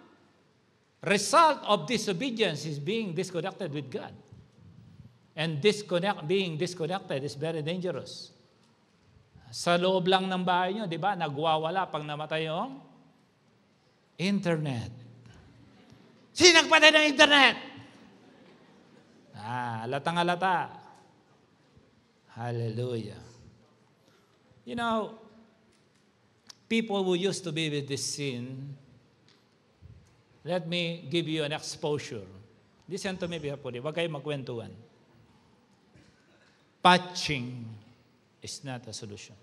result of disobedience is being disconnected with God. And being disconnected is very dangerous. Sa loob lang ng bahay nyo, di ba, nagwawala pag namatay yung internet. Sino nagpatay ng internet? Halatang-halata. Hallelujah. You know, people who used to be with this sin, let me give you an exposure. Listen to me carefully. Huwag kayo magkwentuhan. Patching is not a solution.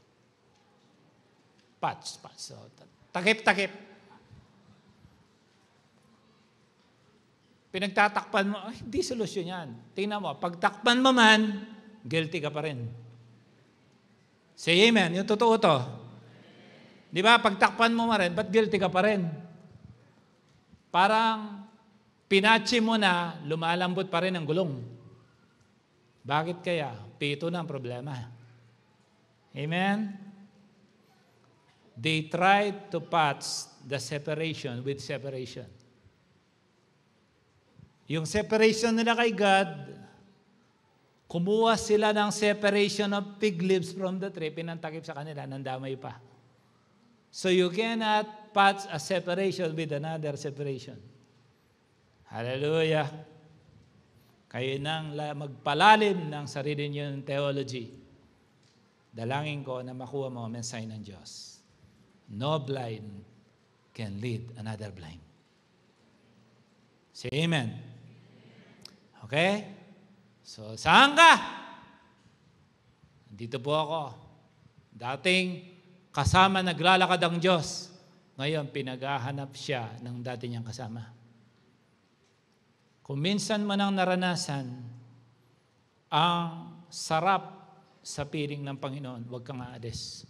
Patch. So, takip-takip. Pinagtatakpan mo, hindi solusyon yan. Tingnan mo, pagtakpan mo man, guilty ka pa rin. Say amen. Yung totoo to. Di ba? Pagtakpan mo rin, ba't guilty ka pa rin? Parang pinatsi mo na, lumalambot pa rin ang gulong. Bakit kaya? Pito na ang problema. Amen? they tried to patch the separation with separation. Yung separation nila kay God, kumuha sila ng separation of fig leaves from the tree, pinantakip sa kanila, nandamay pa. So you cannot patch a separation with another separation. Hallelujah. Kayo nang magpalalim ng sarili niyo ng theology. Dalangin ko na makuha mo ang mensahe ng Diyos. No blind can lead another blind. Say amen. Okay? So, saan ka? Dito po ako. Dating kasama naglalakad ang Diyos. Ngayon, pinaghahanap siya ng dati niyang kasama. Kung minsan mo nang naranasan ang sarap sa piling ng Panginoon, huwag kang aalis.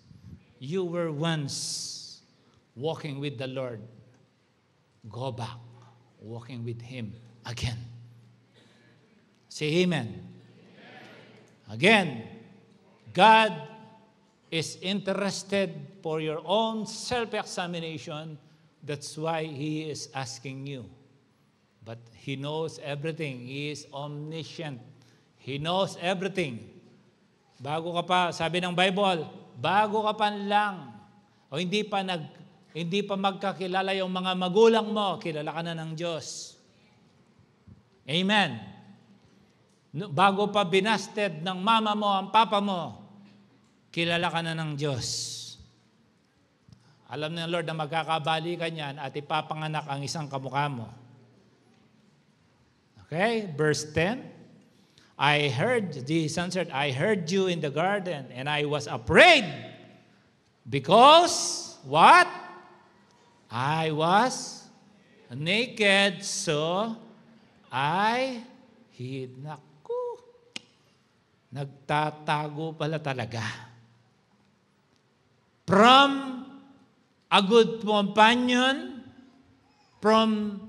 You were once walking with the Lord. Go back, walking with Him again. Say amen. Again, God is interested for your own self-examination. That's why He is asking you. But He knows everything. He is omniscient. He knows everything. Bago ka pa, sabi ng Bible, bago ka pa lang, o hindi pa magkakilala yung mga magulang mo, kilala ka na ng Diyos. Amen. Bago pa binasted ng mama mo, ang papa mo, kilala ka na ng Diyos. Alam ng Lord na magkakabali ka niyan at ipapanganak ang isang kamukha mo. Okay, verse 10. Jesus answered, I heard you in the garden, and I was afraid because, what? I was naked, so I hid. Naku, nagtatago pala talaga. From a good companion, from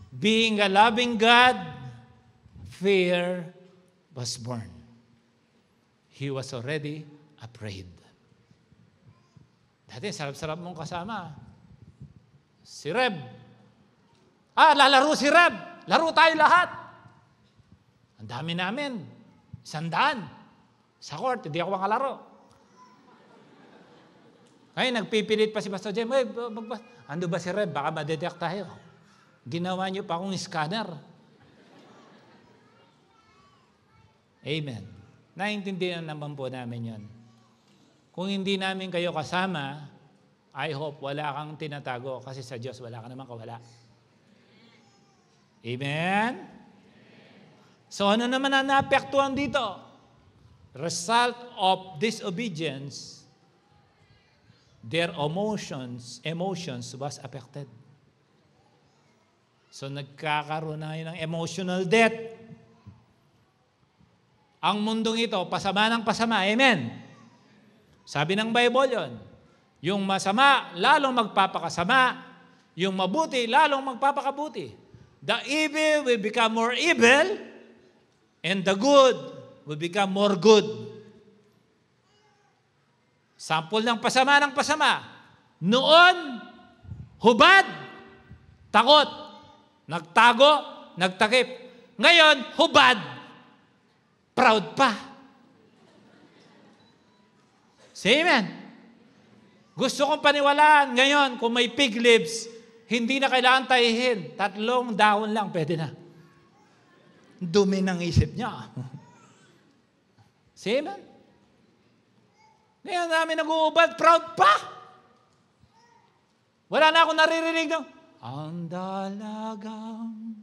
being a loving God, fear was born. He was already afraid. Dati, sarap-sarap mong kasama. Si Reb. Lalaro si Reb. Laro tayo lahat. Ang dami namin. 100. Sa court, hindi ako makalaro. Ngayon, nagpipilit pa si Pastor Jem. Ando ba si Reb? Baka madetect tayo. Ginawa niyo pa akong scanner. Amen. Naintindihan naman po namin yon. Kung hindi namin kayo kasama, I hope wala kang tinatago kasi sa Diyos wala ka naman kawala. Amen? So ano naman ang naapektuhan dito? Result of disobedience, their emotions was affected. So nagkakaroon na yun ng emotional death. Ang mundong ito, pasama ng pasama. Amen? Sabi ng Bible yon. Yung masama, lalong magpapakasama. Yung mabuti, lalong magpapakabuti. The evil will become more evil, and the good will become more good. Sample ng pasama. Noon, hubad, takot, nagtago, nagtakip. Ngayon, hubad, proud pa. Say amen. Gusto kong paniwalaan ngayon, kung may fig leaves, hindi na kailangan tayihin. 3 dahon lang, pwede na. Dumi ng isip niya. Say amen. Ngayon namin nag-uubad, proud pa. Wala na akong naririnig ng, ang dalagang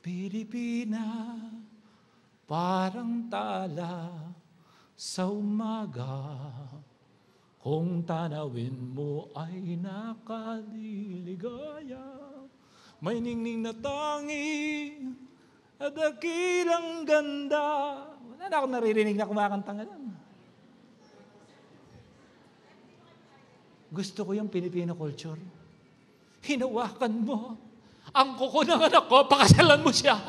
Pilipina, parang tala sa umaga, kung tanawin mo ay nakaliligaya, may ningning na tangi at dakilang ganda. Wala na akong naririnig na kumakanta nga lang. Gusto ko yung Filipino culture. Hinawakan mo ang kuko ng anak ko, pakasalan mo siya.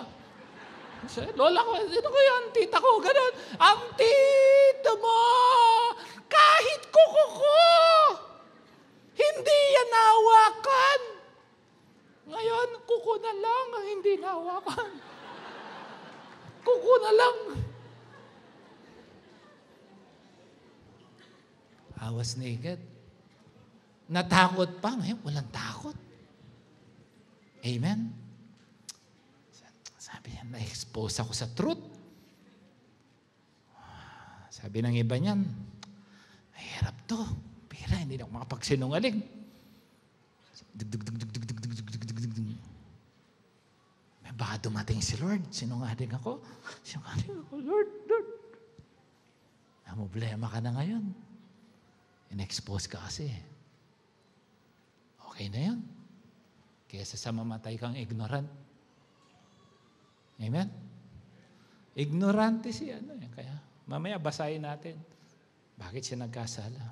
Lola ko, sino ko yan? Tita ko, gano'n. Ang tita mo, kahit kuko ko, Hindi yan nahawakan. Ngayon, kuko na lang ang hindi nahawakan. Kuko na lang. I was naked. Natakot pa. Ngayon, walang takot. Amen? Sabi niya, na-expose ako sa truth. Sabi ng iba niyan, mahirap to. Pira, hindi na ako makapagsinungaling. Baka dumating si Lord. Sinungaling ako. Lord. Problema ka na ngayon. In-expose ka kasi. Okay na yun. Kaysa sa mamatay kang ignorant. Amen? Ignorante si Kaya mamaya basahin natin. Bakit siya nagkasala?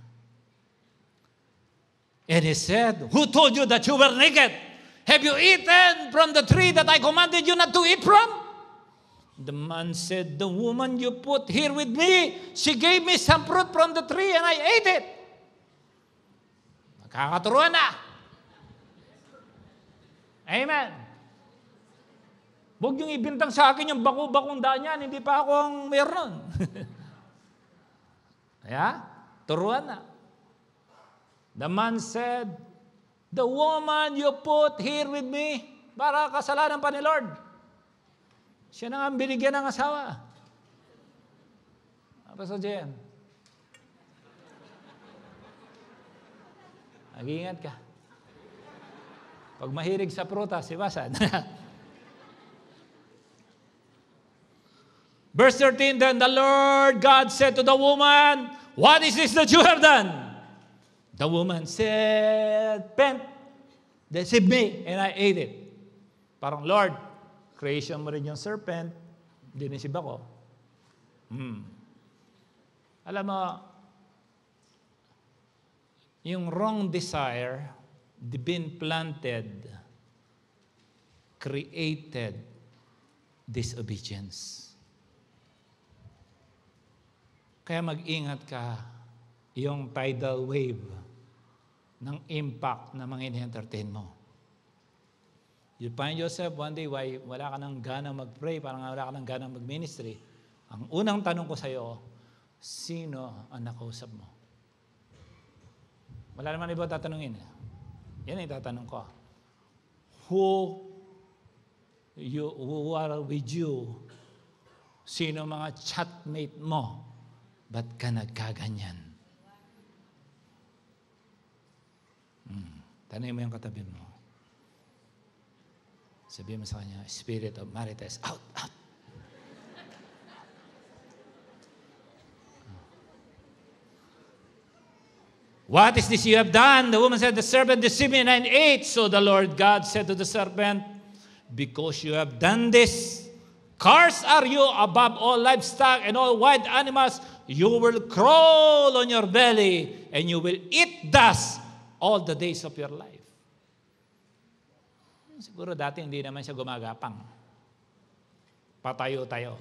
And he said, who told you that you were naked? Have you eaten from the tree that I commanded you not to eat from? The man said, the woman you put here with me, she gave me some fruit from the tree and I ate it. Nakakaturuan na. Amen. Huwag niyong ibintang sa akin yung bako-bakong daan yan, hindi pa ako ang meron. Kaya, turuan na. The man said, the woman you put here with me, para kasalanan pa ni Lord. Siya na nga binigyan ng asawa. Pastor Jen, mag-iingat ka. Pag mahilig sa prutas, iwasan. Verse 13, then the Lord God said to the woman, what is this that you have done? The woman said, Pent, deceived me, and I ate it. Parang, Lord, creation mo rin yung serpent, dinisib ako. Alam mo, yung wrong desire, been planted, created disobedience. Kaya mag-ingat ka yung tidal wave ng impact na mga in-entertain mo. You find yourself one day, why wala ka ng gana mag-pray, parang wala ka ng gana mag-ministry. Ang unang tanong ko sa iyo, sino ang nakausap mo? Wala naman iba tatanungin. Yan ang tatanong ko. Who are with you? Sino mga chatmate mo? Ba't ka nagkaganyan? Tanay mo yung katabi mo. Sabihin mo sa kanya, spirit of marites, out, out. What is this you have done? The woman said, the serpent deceived me and I ate. So the Lord God said to the serpent, because you have done this, cursed are you above all livestock and all wild animals. You will crawl on your belly and you will eat dust all the days of your life. Siguro dati hindi naman siya gumagapang. Patayo-tayo.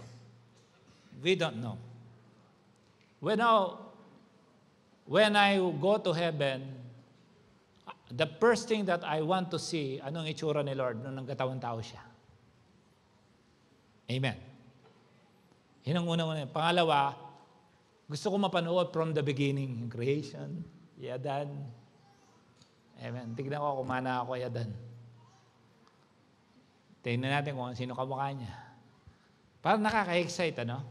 We don't know. When I go to heaven, the first thing that I want to see, anong itsura ni Lord nung nagkatawang-tao siya. Amen. Yun ang unang-una. Pangalawa, gusto ko mapanood from the beginning, creation, Adan. Amen. Tignan ko, kumana ako kay Adan. Tingnan natin kung sino kamukha niya. Parang nakaka-excite, ano?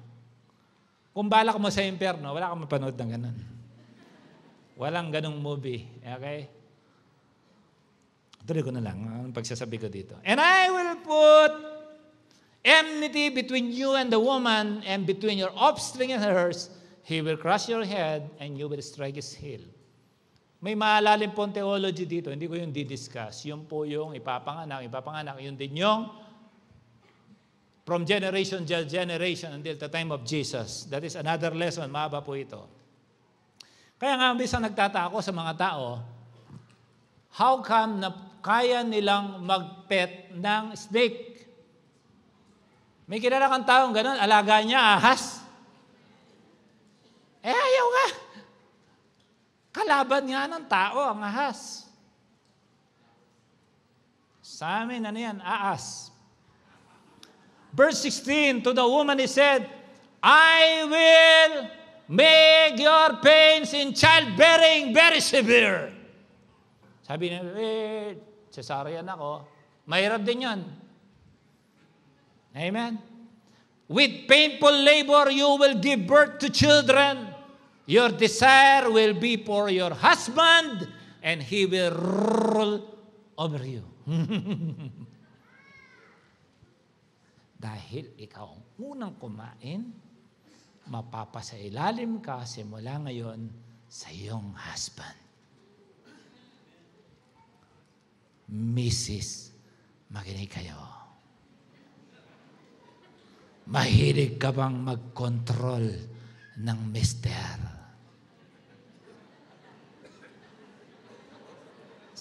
Kung balak mo sa impyerno, wala kang mapanood ng ganun. Walang ganung movie. Okay? Tuloy ko na lang ang pagsasabi ko dito. And I will put enmity between you and the woman and between your offspring and hers. He will crush your head and you will strike his heel. May malalim pong theology dito. Hindi ko yung didiscuss. Yung po yung ipapanganak. Yun din yung from generation to generation until the time of Jesus. That is another lesson. Mahaba po ito. Kaya nga, bisa nagtatako sa mga tao, how come na kaya nilang mag-pet ng snake? May kilala kang taong ganun, alaga niya, ahas. Ayaw nga. kalaban nga ng tao ang ahas. Sa amin, ano yan? Aas. Verse 16, to the woman he said, I will make your pains in childbearing very severe. Sabi niya, cesarean ako. Mahirap din yun. Amen? With painful labor, you will give birth to children. Your desire will be for your husband, and he will rule over you. Dahil ikaw ang unang kumain, mapapasailalim ka simula ngayon sa iyong husband. Mrs., makinig kayo. Mahilig ka bang mag-control ng mister?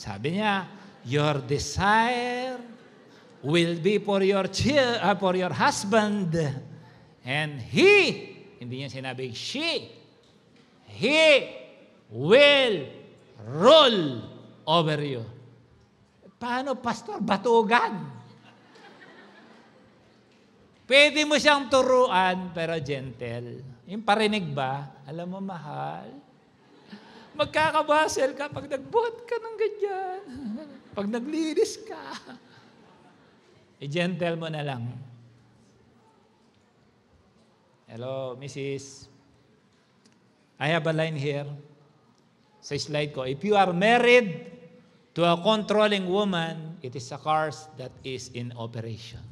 Sabi niya, your desire will be for your husband, and hindi niya sinabing she, he will rule over you. Paano, pastor? Batugan. Pwede mo siyang turuan, pero gentle. Yung parinig ba? Alam mo, mahal, magkakabasel ka pag nagbuhat ka ng ganyan. Pag naglinis ka. I-gentle mo na lang. Hello, Mrs. I have a line here. Sa slide ko. If you are married to a controlling woman, it is a curse that is in operation.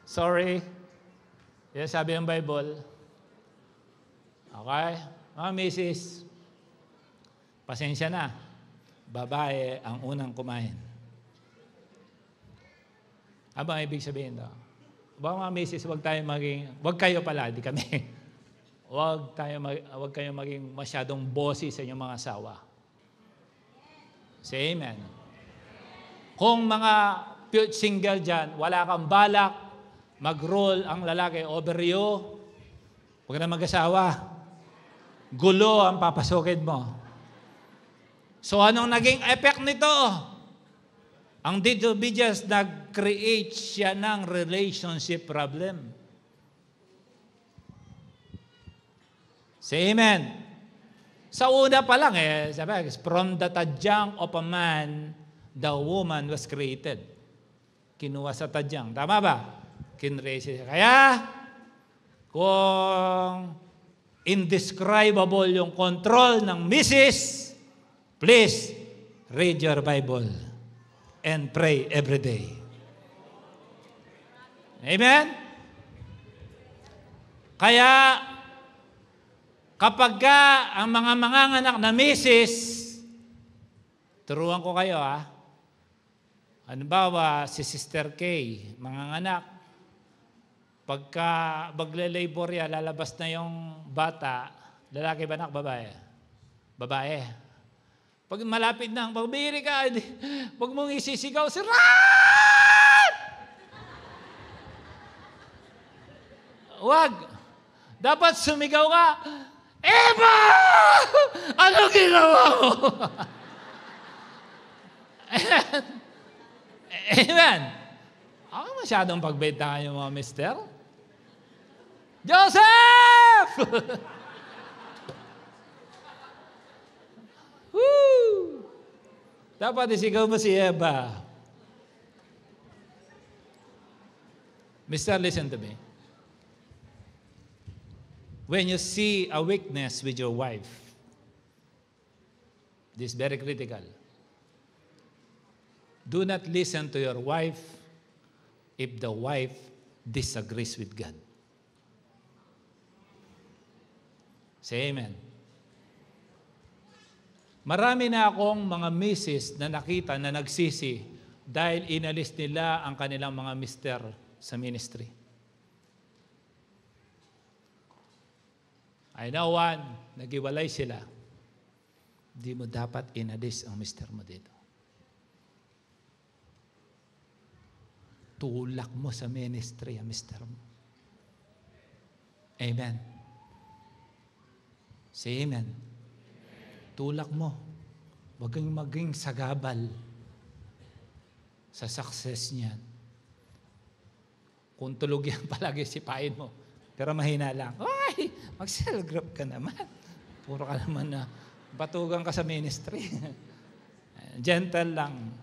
Sorry. Yan sabi ng Bible. Okay? Mga Mrs., pasensya na. Babae ang unang kumain. Ano ang ibig sabihin daw? Mga Mrs., wag kayo pala, di kami. Wag kayo maging masyadong bossy sa inyong mga asawa. Say amen. Kung mga single dyan, wala kang balak, mag-rule ang lalaki over you, huwag na mag-asawa. Gulo ang papasukin mo. So anong naging effect nito? Ang disobedience nag-create siya ng relationship problem. Say amen. Sa una pa lang, sabi, from the tadyang of a man, the woman was created. Kinuha sa tadyang. Tama ba? Kinraise siya. Kaya, kung indescribable yung control ng Mrs., please read your Bible and pray every day. Amen? Kaya, kapag ang mga manganganak na Mrs., turuan ko kayo halimbawa, si Sister Kay, manganganak, pagka magle-labor yan, lalabas na yung bata, lalaki ba anak, babae? Babae. Pag malapit na, pag bihiri ka, huwag mong isisigaw, si Rat! Huwag. Dapat sumigaw ka, Eva! Ano ginawa mo? Amen. Ako masyadong pagbenta yung mga mister. Joseph! Woo! Dapat isigaw mo si Eva. Mister, listen to me. When you see a weakness with your wife, this is very critical. Do not listen to your wife if the wife disagrees with God. Say amen. Marami na akong mga misis na nakita na nagsisi dahil inalis nila ang kanilang mga mister sa ministry. I know one, nagiwalay sila. Di mo dapat inalis ang mister mo dito. Tulak mo sa ministry ang mister mo. Amen. Say amen. Tulak mo. Huwag kang maging sagabal sa success niyan. Kung tulog yan, palagi sipain mo. Pero mahina lang. Ay, mag-cell group ka naman. Puro ka naman na batugan ka sa ministry. Gentle lang.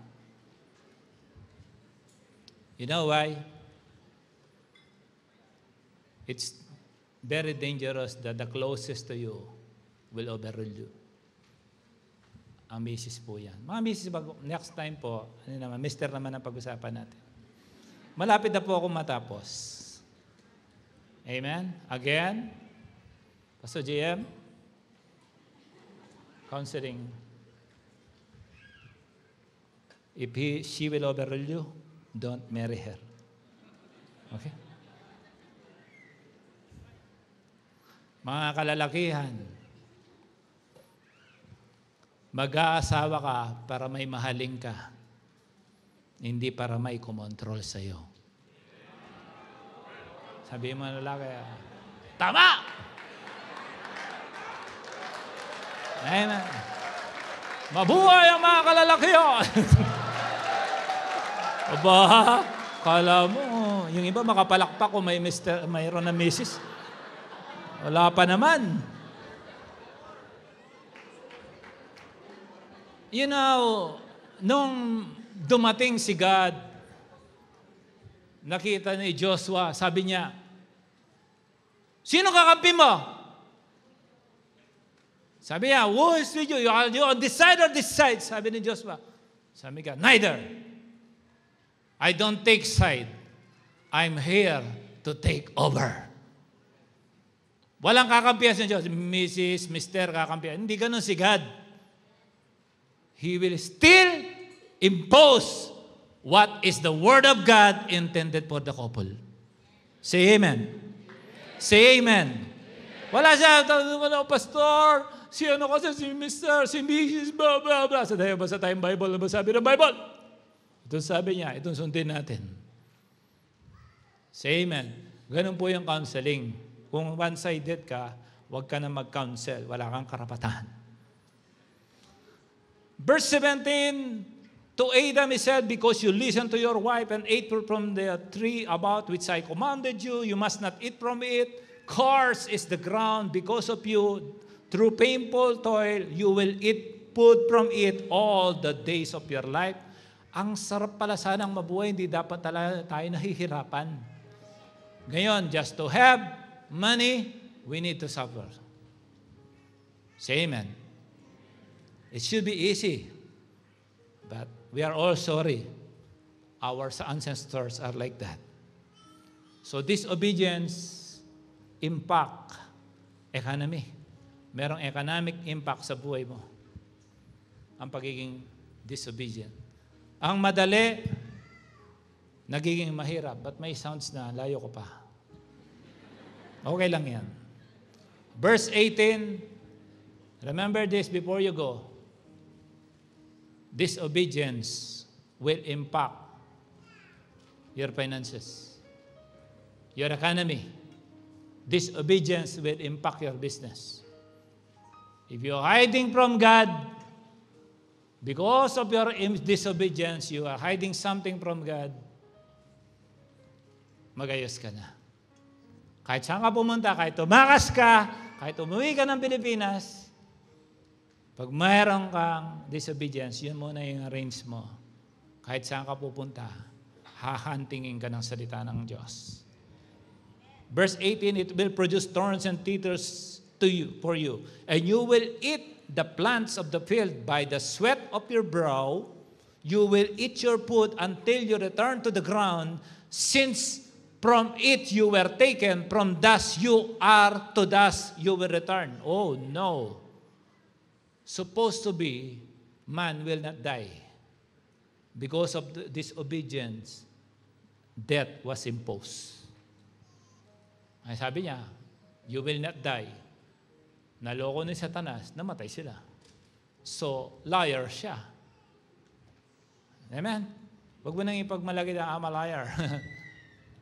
You know why? It's very dangerous that the closest to you will overrule you. Ang misis po yan. Mga misis, next time po, mister naman ang pag-usapan natin. Malapit na po akong matapos. Amen? Again, Pastor GM, counseling. If she will overrule you, don't marry her. Okay? Mga kalalakihan, mag-aasawa ka para may mahalin ka, hindi para may kumontrol sa'yo. Sabihin mo na lalaki, tama! Amen. Mabuhay ang mga kalalakihan! Aba, kala mo, yung iba makapalakpak kung mayroon na misis. Wala pa naman. You know, nung dumating si God, nakita ni Joshua, sabi niya, sino kakampi mo? Sabi niya, who is with you? You are on this side or this side? Sabi ni Joshua. Sabi niya, neither. I don't take side. I'm here to take over. Walang kakampihan sa Diyos. Mrs., Mr., kakampihan. Hindi ganun si God. He will still impose what is the Word of God intended for the couple. Say amen. Say amen. Wala siya, wala, pastor, si ano kasi, si Mr., si Mrs., blah, blah, blah. Basta tayong Bible, basta sabi ng Bible. Ito sabi niya, itong sundin natin. Say amen. Ganun po yung counseling. Kung one-sided ka, huwag ka na mag-counsel. Wala kang karapatan. Verse 17, to Adam he said, because you listened to your wife and ate from the tree about which I commanded you, you must not eat from it. Cursed is the ground because of you. Through painful toil, you will eat food from it all the days of your life. Ang sarap pala sanang mabuhay, hindi dapat tayo nahihirapan. Ngayon, just to have money, we need to suffer. Say amen. It should be easy. But we are all sorry. Our ancestors are like that. So disobedience impact economy. Merong economic impact sa buhay mo. Ang pagiging disobedient. Ang madali, nagiging mahirap. But may sounds na, layo ko pa. Okay lang yan. Verse 18, remember this before you go. Disobedience will impact your finances, your economy. Disobedience will impact your business. If you're hiding from God, because of your disobedience, you are hiding something from God, magayos ka na. Kahit saan ka pumunta, kahit tumakas ka, kahit umuwi ka ng Pilipinas, pag mayroon kang disobedience, yun muna yung range mo. Kahit saan ka pupunta, hahantingin ka ng salita ng Diyos. Verse 18, it will produce thorns and thistles for you, and you will eat the plants of the field by the sweat of your brow. You will eat your food until you return to the ground, since from it you were taken, from dust you are, to dust you will return. Oh no. Supposed to be, man will not die. Because of disobedience, death was imposed. Ay sabi niya, you will not die. Naloko ni Satanas, namatay sila. So, liar siya. Amen? Huwag mo nang ipagmalaki na I'm a liar.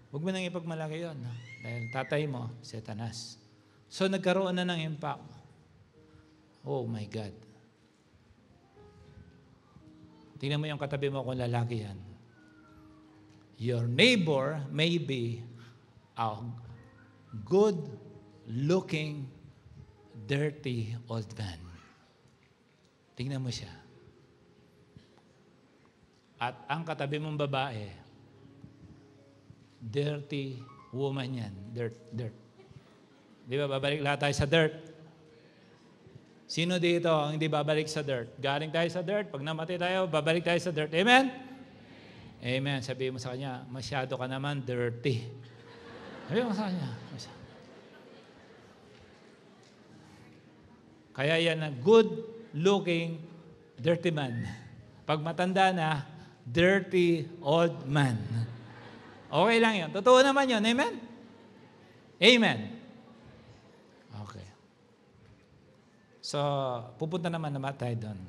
Huwag mo nang ipagmalaki yun. Dahil tatay mo, Satanas. So, nagkaroon na ng impact. Oh my God. Tingnan mo yung katabi mo kung lalaki yan. Your neighbor may be a good-looking, dirty old man. Tingnan mo siya. At ang katabi mong babae, dirty woman yan. Dirt. Di ba, babalik lahat tayo sa dirt. Sino dito ang hindi babalik sa dirt? Galing tayo sa dirt. Pag namatay tayo, babalik tayo sa dirt. Amen? Amen. Sabihin mo sa kanya, masyado ka naman dirty. Sabihin mo sa kanya. Kaya yan ang good-looking dirty man. Pag matanda na, dirty old man. Okay lang yun. Totoo naman yun. Amen? Amen. Okay. So, pupunta naman tayo doon.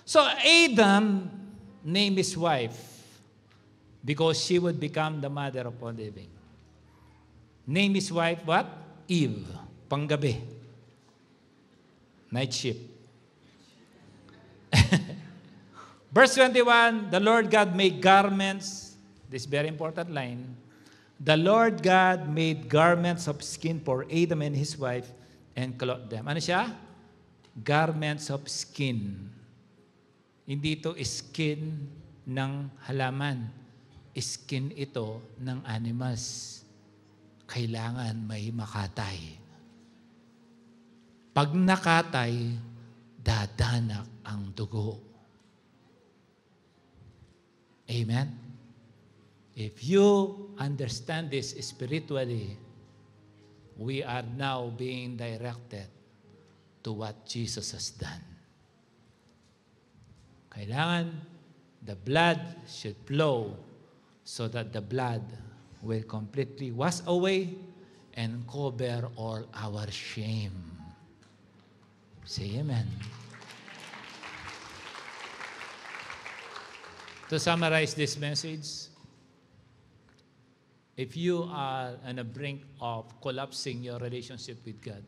So, Adam named his wife because she would become the mother of all living. Name his wife what? Eve. Panggabi. Night shift. Verse 21, the Lord God made garments. This very important line. The Lord God made garments of skin for Adam and his wife and clothed them. Ano siya? Garments of skin. Hindi ito skin ng halaman. Skin ito ng animals. Kailangan may makatay. Pag nakatay, dadanak ang dugo. Amen? If you understand this spiritually, we are now being directed to what Jesus has done. Kailangan the blood should flow so that the blood will completely wash away and cover all our shame. Say amen. To summarize this message, if you are on the brink of collapsing your relationship with God,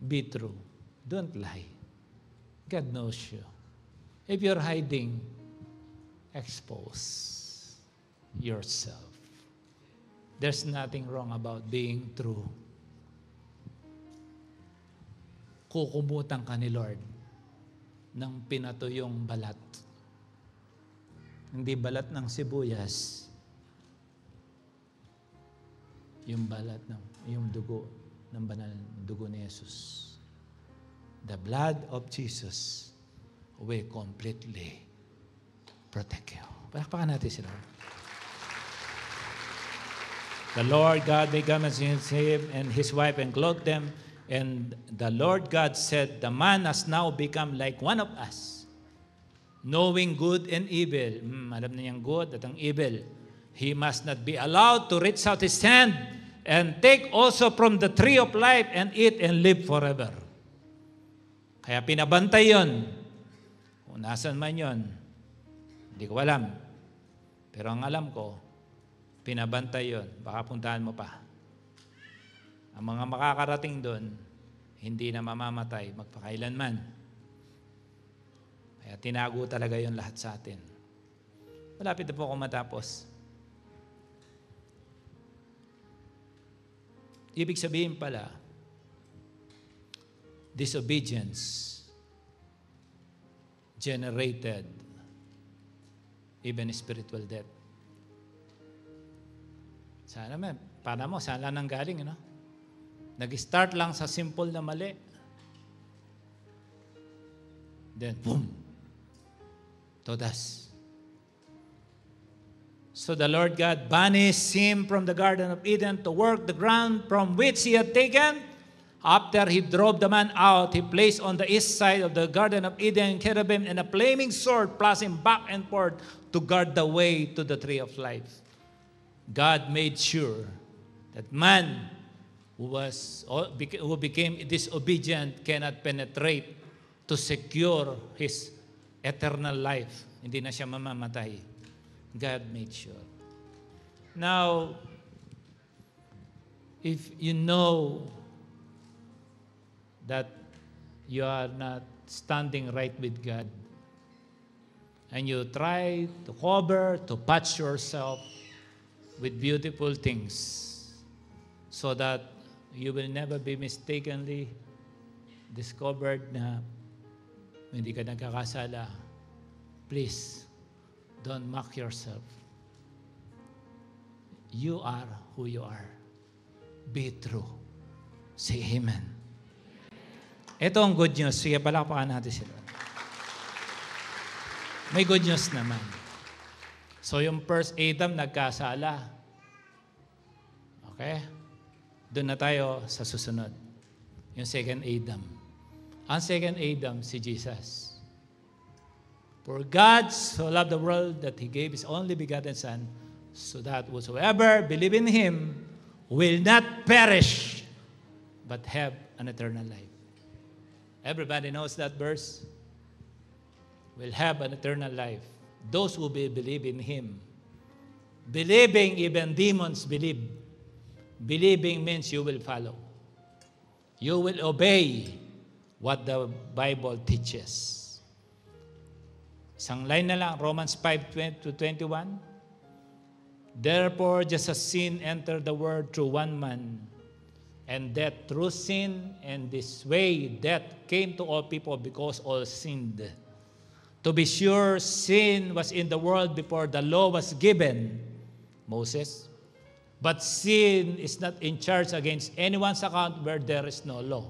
be true. Don't lie. God knows you. If you're hiding, expose yourself. There's nothing wrong about being true. Kukumutan ka ni Lord ng pinatuyong balat. Hindi balat ng sibuyas. Yung balat yung dugo ng banal dugo ni Jesus. The blood of Jesus will completely protect you. Palakpakan natin si Lord. The Lord God made garments in him and his wife and clothed them. And the Lord God said, the man has now become like one of us, knowing good and evil. Alam na niyang good at ang evil. He must not be allowed to reach out his hand and take also from the tree of life and eat and live forever. Kaya pinabantay yon. Kung nasan man yon, hindi ko alam. Pero ang alam ko, pinabantay yon. Baka puntahan mo pa. Ang mga makakarating doon, hindi na mamamatay magpakailanman. Kaya tinago talaga yon lahat sa atin. Malapit na po akong matapos. Ibig sabihin pala, disobedience generated even spiritual death. Sana man, paano mo, saan lang nanggaling, no? Nag-start lang sa simple na mali. Then, boom! Todas. So the Lord God banished him from the Garden of Eden to work the ground from which he had taken. After he drove the man out, he placed on the east side of the Garden of Eden cherubim and a flaming sword, passing back and forth to guard the way to the tree of life. God made sure that man who became disobedient cannot penetrate to secure his eternal life. Hindi na siya mamamatay. God made sure. Now, if you know that you are not standing right with God. And you try to cover, to patch yourself with beautiful things so that you will never be mistakenly discovered na hindi ka nagkakasala. Please, don't mock yourself. You are who you are. Be true. Say amen. Ito ang good news. Sige, palakpakan natin sila. May good news naman. So yung first Adam nagkasala. Okay? Doon na tayo sa susunod. Yung second Adam. Ang second Adam, si Jesus. For God so loved the world that He gave His only begotten Son, so that whosoever believe in Him will not perish, but have an eternal life. Everybody knows that verse? Will have an eternal life. Those who believe in Him. Believing, even demons believe. Believing means you will follow. You will obey what the Bible teaches. Isang line na lang, Romans 5:20-21. Therefore, just as sin entered the world through one man, and death through sin, and this way death came to all people because all sinned. To be sure, sin was in the world before the law was given, Moses. But sin is not in charge against anyone's account where there is no law.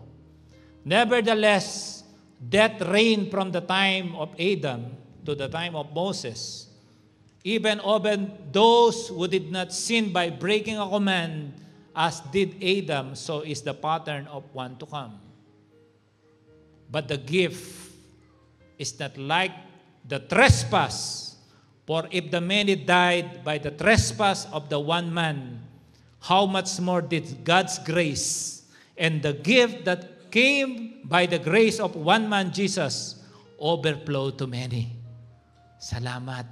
Nevertheless, death reigned from the time of Adam to the time of Moses, even over those who did not sin by breaking a command, as did Adam, so is the pattern of one to come. But the gift is not like the trespass. For if the many died by the trespass of the one man, how much more did God's grace and the gift that came by the grace of one man, Jesus, overflow to many? Salamat.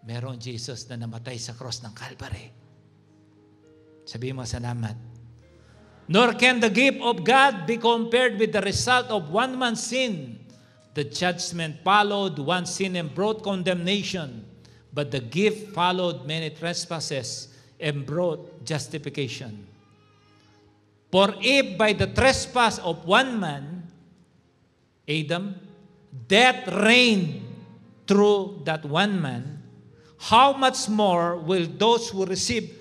Merong Jesus na namatay sa cross ng Calvary. Sabihin mo, salamat. Nor can the gift of God be compared with the result of one man's sin. The judgment followed one sin and brought condemnation, but the gift followed many trespasses and brought justification. For if by the trespass of one man, Adam, death reigned through that one man, how much more will those who receive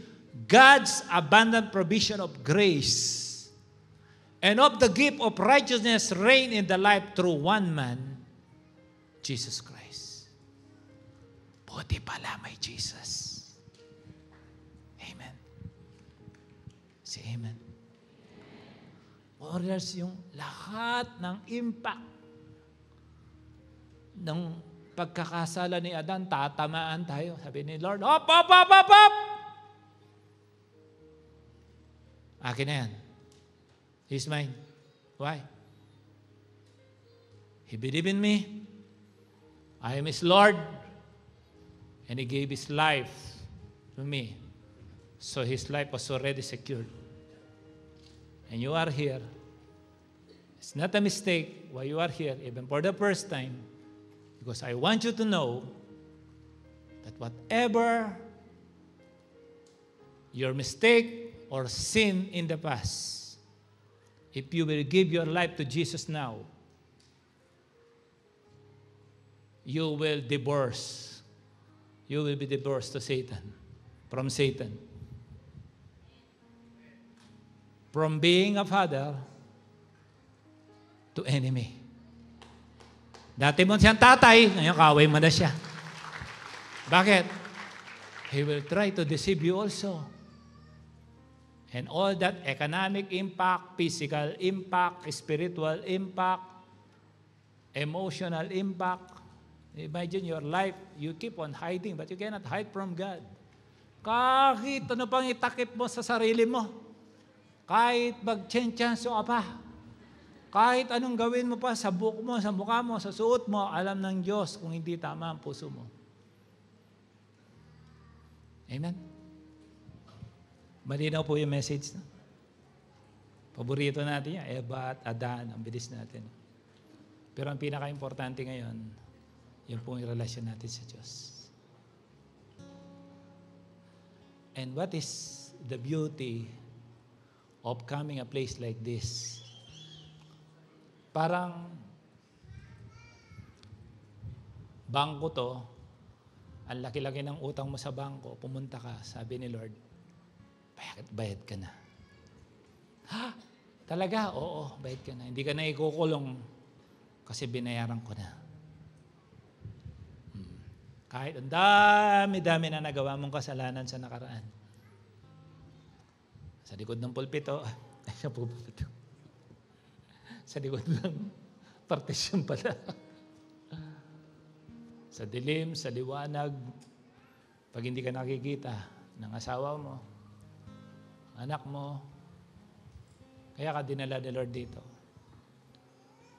God's abundant provision of grace and of the gift of righteousness reign in the life through one man, Jesus Christ. Buti pala may Jesus. Amen. Say amen. Or else yung lahat ng impact ng pagkakasala ni Adan, tatamaan tayo. Sabi ni Lord, hop, hop, hop, hop, hop! Akin na yan. He's mine. Why? He believed in me. I am His Lord. And He gave His life to me. So His life was already secured. And you are here. It's not a mistake why you are here, even for the first time. Because I want you to know that whatever your mistake or sin in the past, if you will give your life to Jesus now, you will divorce. You will be divorced to Satan, from Satan. From being a father to enemy. Dati mo siyang tatay, ngayon kaway mo na siya. Bakit? He will try to deceive you also. And all that economic impact, physical impact, spiritual impact, emotional impact. Imagine your life, you keep on hiding, but you cannot hide from God. Kahit ano pang itakip mo sa sarili mo, kahit mag-chanso ka pa, kahit anong gawin mo pa sa buhok mo, sa mukha mo, sa suot mo, alam ng Diyos kung hindi tama ang puso mo. Amen? Malinaw po yung message. Paborito natin yan, Eva at Adan, ang bilis natin. Pero ang pinaka-importante ngayon, yung pong relasyon natin sa Diyos. And what is the beauty of coming a place like this? Parang bangko to, ang laki-laki ng utang mo sa bangko, pumunta ka, sabi ni Lord, bayad ka na. Ha? Talaga? Oo, bayad ka na. Hindi ka na ikukulong kasi binayaran ko na. Kahit ang dami-dami na nagawa mong kasalanan sa nakaraan. Sa likod ng pulpito, sa likod ng partisyon pala. Sa dilim, sa liwanag, pag hindi ka nakikita ng asawa mo, anak mo, kaya ka dinala ni Lord dito.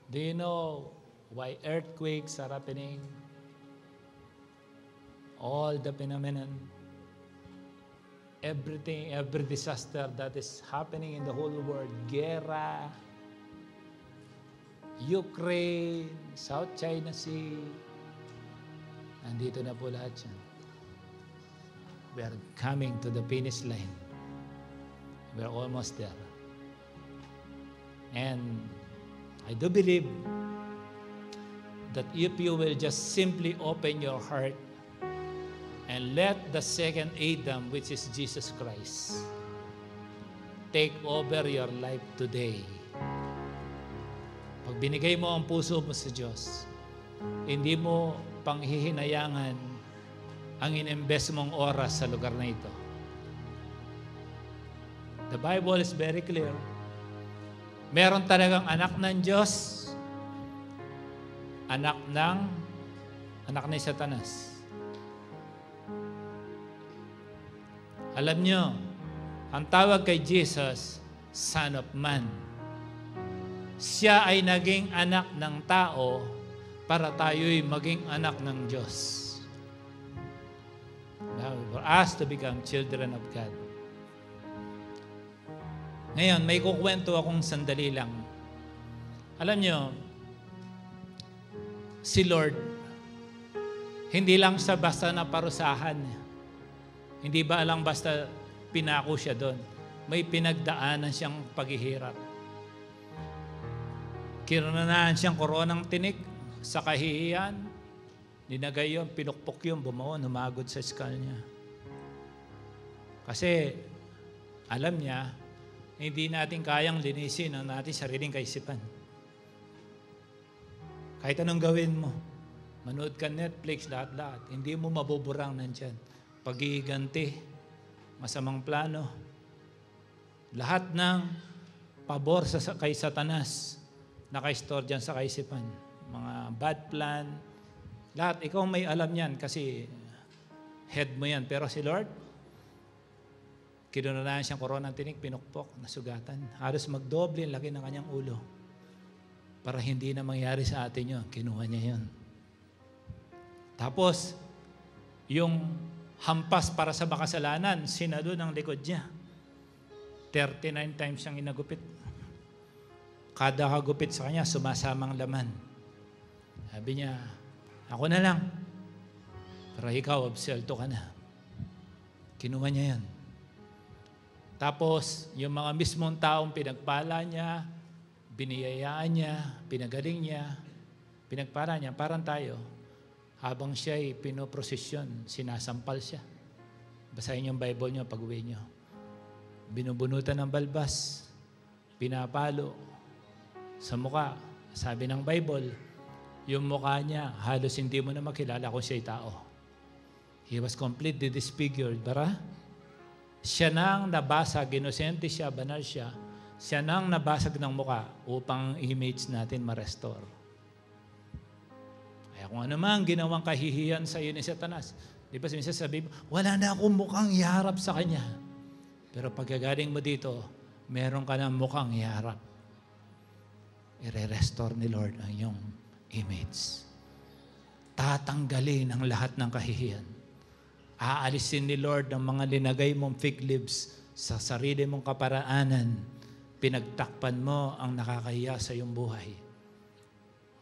Do you know why earthquakes are happening? All the phenomenon, everything, every disaster that is happening in the whole world, gera, Ukraine, South China Sea, nandito na po lahat yan. We are coming to the finish line. We are almost there. And I do believe that if you will just simply open your heart and let the second Adam, which is Jesus Christ, take over your life today. Pag binigay mo ang puso mo sa Diyos, hindi mo panghihinayangan ang in-invest mong oras sa lugar na ito. The Bible is very clear. Meron talagang anak ng Diyos, anak ni Satanas. Alam nyo, ang tawag kay Jesus, Son of Man. Siya ay naging anak ng tao para tayo'y maging anak ng Diyos. For us to become children of God. Ngayon, may kukwento akong sandali lang. Alam nyo, si Lord, hindi lang siya basta naparusahan. Hindi ba lang basta pinako siya doon. May pinagdaanan siyang paghihirap. Kinunahan siyang koronang tinik sa kahihiyan. Ninagay yun, pinukpok yun, bumawon, humagod sa skull niya. Kasi, alam niya, hindi natin kayang linisin ang natin sariling kaisipan. Kahit anong gawin mo, manood ka Netflix, lahat-lahat, hindi mo mabuburang nandyan. Pag-iiganti, masamang plano, lahat ng pabor kay Satanas, naka-store dyan sa kaisipan. Mga bad plan, lahat, ikaw may alam yan kasi head mo yan. Pero si Lord, kinunahan siyang koronang tinik, pinukpok, nasugatan. Halos magdoble ang laki ng kanyang ulo. Para hindi na mangyari sa atin yun. Kinuha niya yun. Tapos, yung hampas para sa makasalanan, sinalo ng likod niya. 39 times siyang inagupit. Kada kagupit sa kanya, sumasamang laman. Sabi niya, ako na lang. Pero ikaw, absuelto ka na. Kinuha niya yan. Tapos, yung mga mismong taong pinagpala niya, biniyayaan niya, pinagaling niya, pinagpala niya, parang tayo, habang siya'y pinoprosesyon, sinasampal siya. Basahin yung Bible niyo pag-uwi niyo. Binubunutan ng balbas, pinapalo sa muka. Sabi ng Bible, yung mukha niya, halos hindi mo na makilala kung siya'y tao. He was completely disfigured, bara? Siya nang nabasag, inosente siya, banal siya, siya nang nabasag ng muka upang image natin ma-restore. Kaya kung ano man ginawang kahihiyan sa iyo ni Satanas, di ba minsan sabi mo, wala na akong mukhang iharap sa kanya. Pero pagkagaling mo dito, meron ka ng mukhang iharap. I-restore ni Lord ang iyong image. Tatanggalin ang lahat ng kahihiyan. Aalisin ni Lord ang mga linagay mong fig leaves sa sarili mong kaparaanan Pinagtakpan mo ang nakakahiya sa iyong buhay.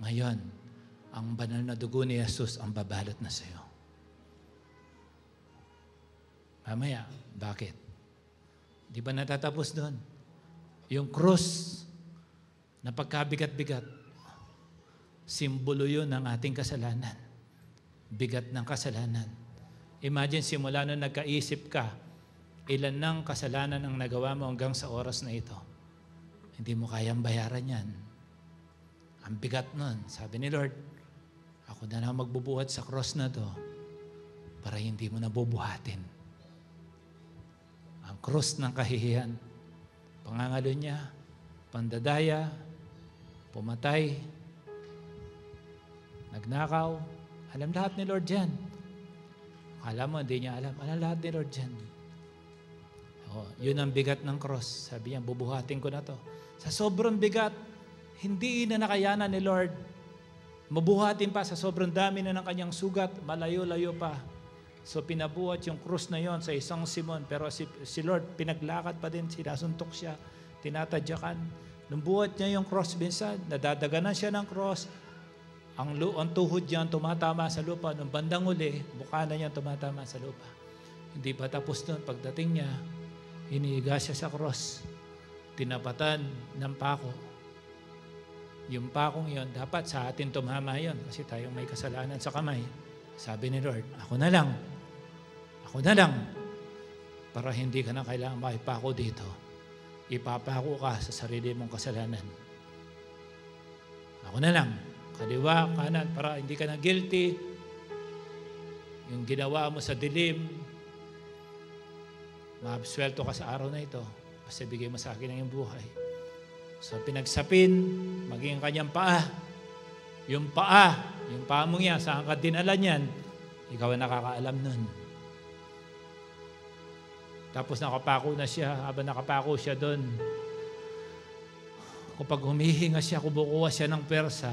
Ngayon, ang banal na dugo ni Jesus ang babalot na sa iyo. Mamaya, bakit? Di ba natatapos doon? Yung krus na pagkabigat-bigat, simbolo yun ng ating kasalanan. Bigat ng kasalanan. Imagine, simula nung nagkaisip ka, ilan ng kasalanan ang nagawa mo hanggang sa oras na ito. Hindi mo kayang bayaran yan. Ang bigat nun. Sabi ni Lord, ako na lang magbubuhat sa cross na to para hindi mo nabubuhatin. Ang cross ng kahihiyan, pangangalo niya, pandadaya, pumatay, nagnakaw. Alam lahat ni Lord yan. Akala mo, hindi niya alam. Alam lahat ni Lord yan. Yun ang bigat ng cross. Sabi niya, bubuhatin ko na to. Sa sobrang bigat, hindi na nakayanan ni Lord. Mabuhatin pa sa sobrang dami na ng kanyang sugat, malayo-layo pa. So pinabuhat yung krus na yon sa isang Simon. Pero si Lord, pinaglakad pa din, sinasuntok siya, tinatadyakan. Nung buhat niya yung cross, minsan, nadadaganan siya ng cross. Ang tuhod niya tumatama sa lupa. Nung bandang uli, mukha na niya tumatama sa lupa. Hindi pa tapos nun. Pagdating niya, hinihiga siya sa cross. Tinapatan ng pako. Yung pakong yon, dapat sa atin tumama yon kasi tayong may kasalanan sa kamay. Sabi ni Lord, ako na lang, para hindi ka na kailangan makipako dito. Ipapako ka sa sarili mong kasalanan. Ako na lang, kaliwa, kanan, para hindi ka na guilty. Yung ginawa mo sa dilim, maabswelto ka sa araw na ito. Basta bigay mo sa akin ang iyong buhay. So pinagsapin, maging kanyang paa. Yung paa mong yan, saan ka dinala niyan, ikaw ang nakakaalam nun. Tapos nakapako na siya, habang nakapako siya doon, kapag humihinga siya, kumukuha siya ng persa,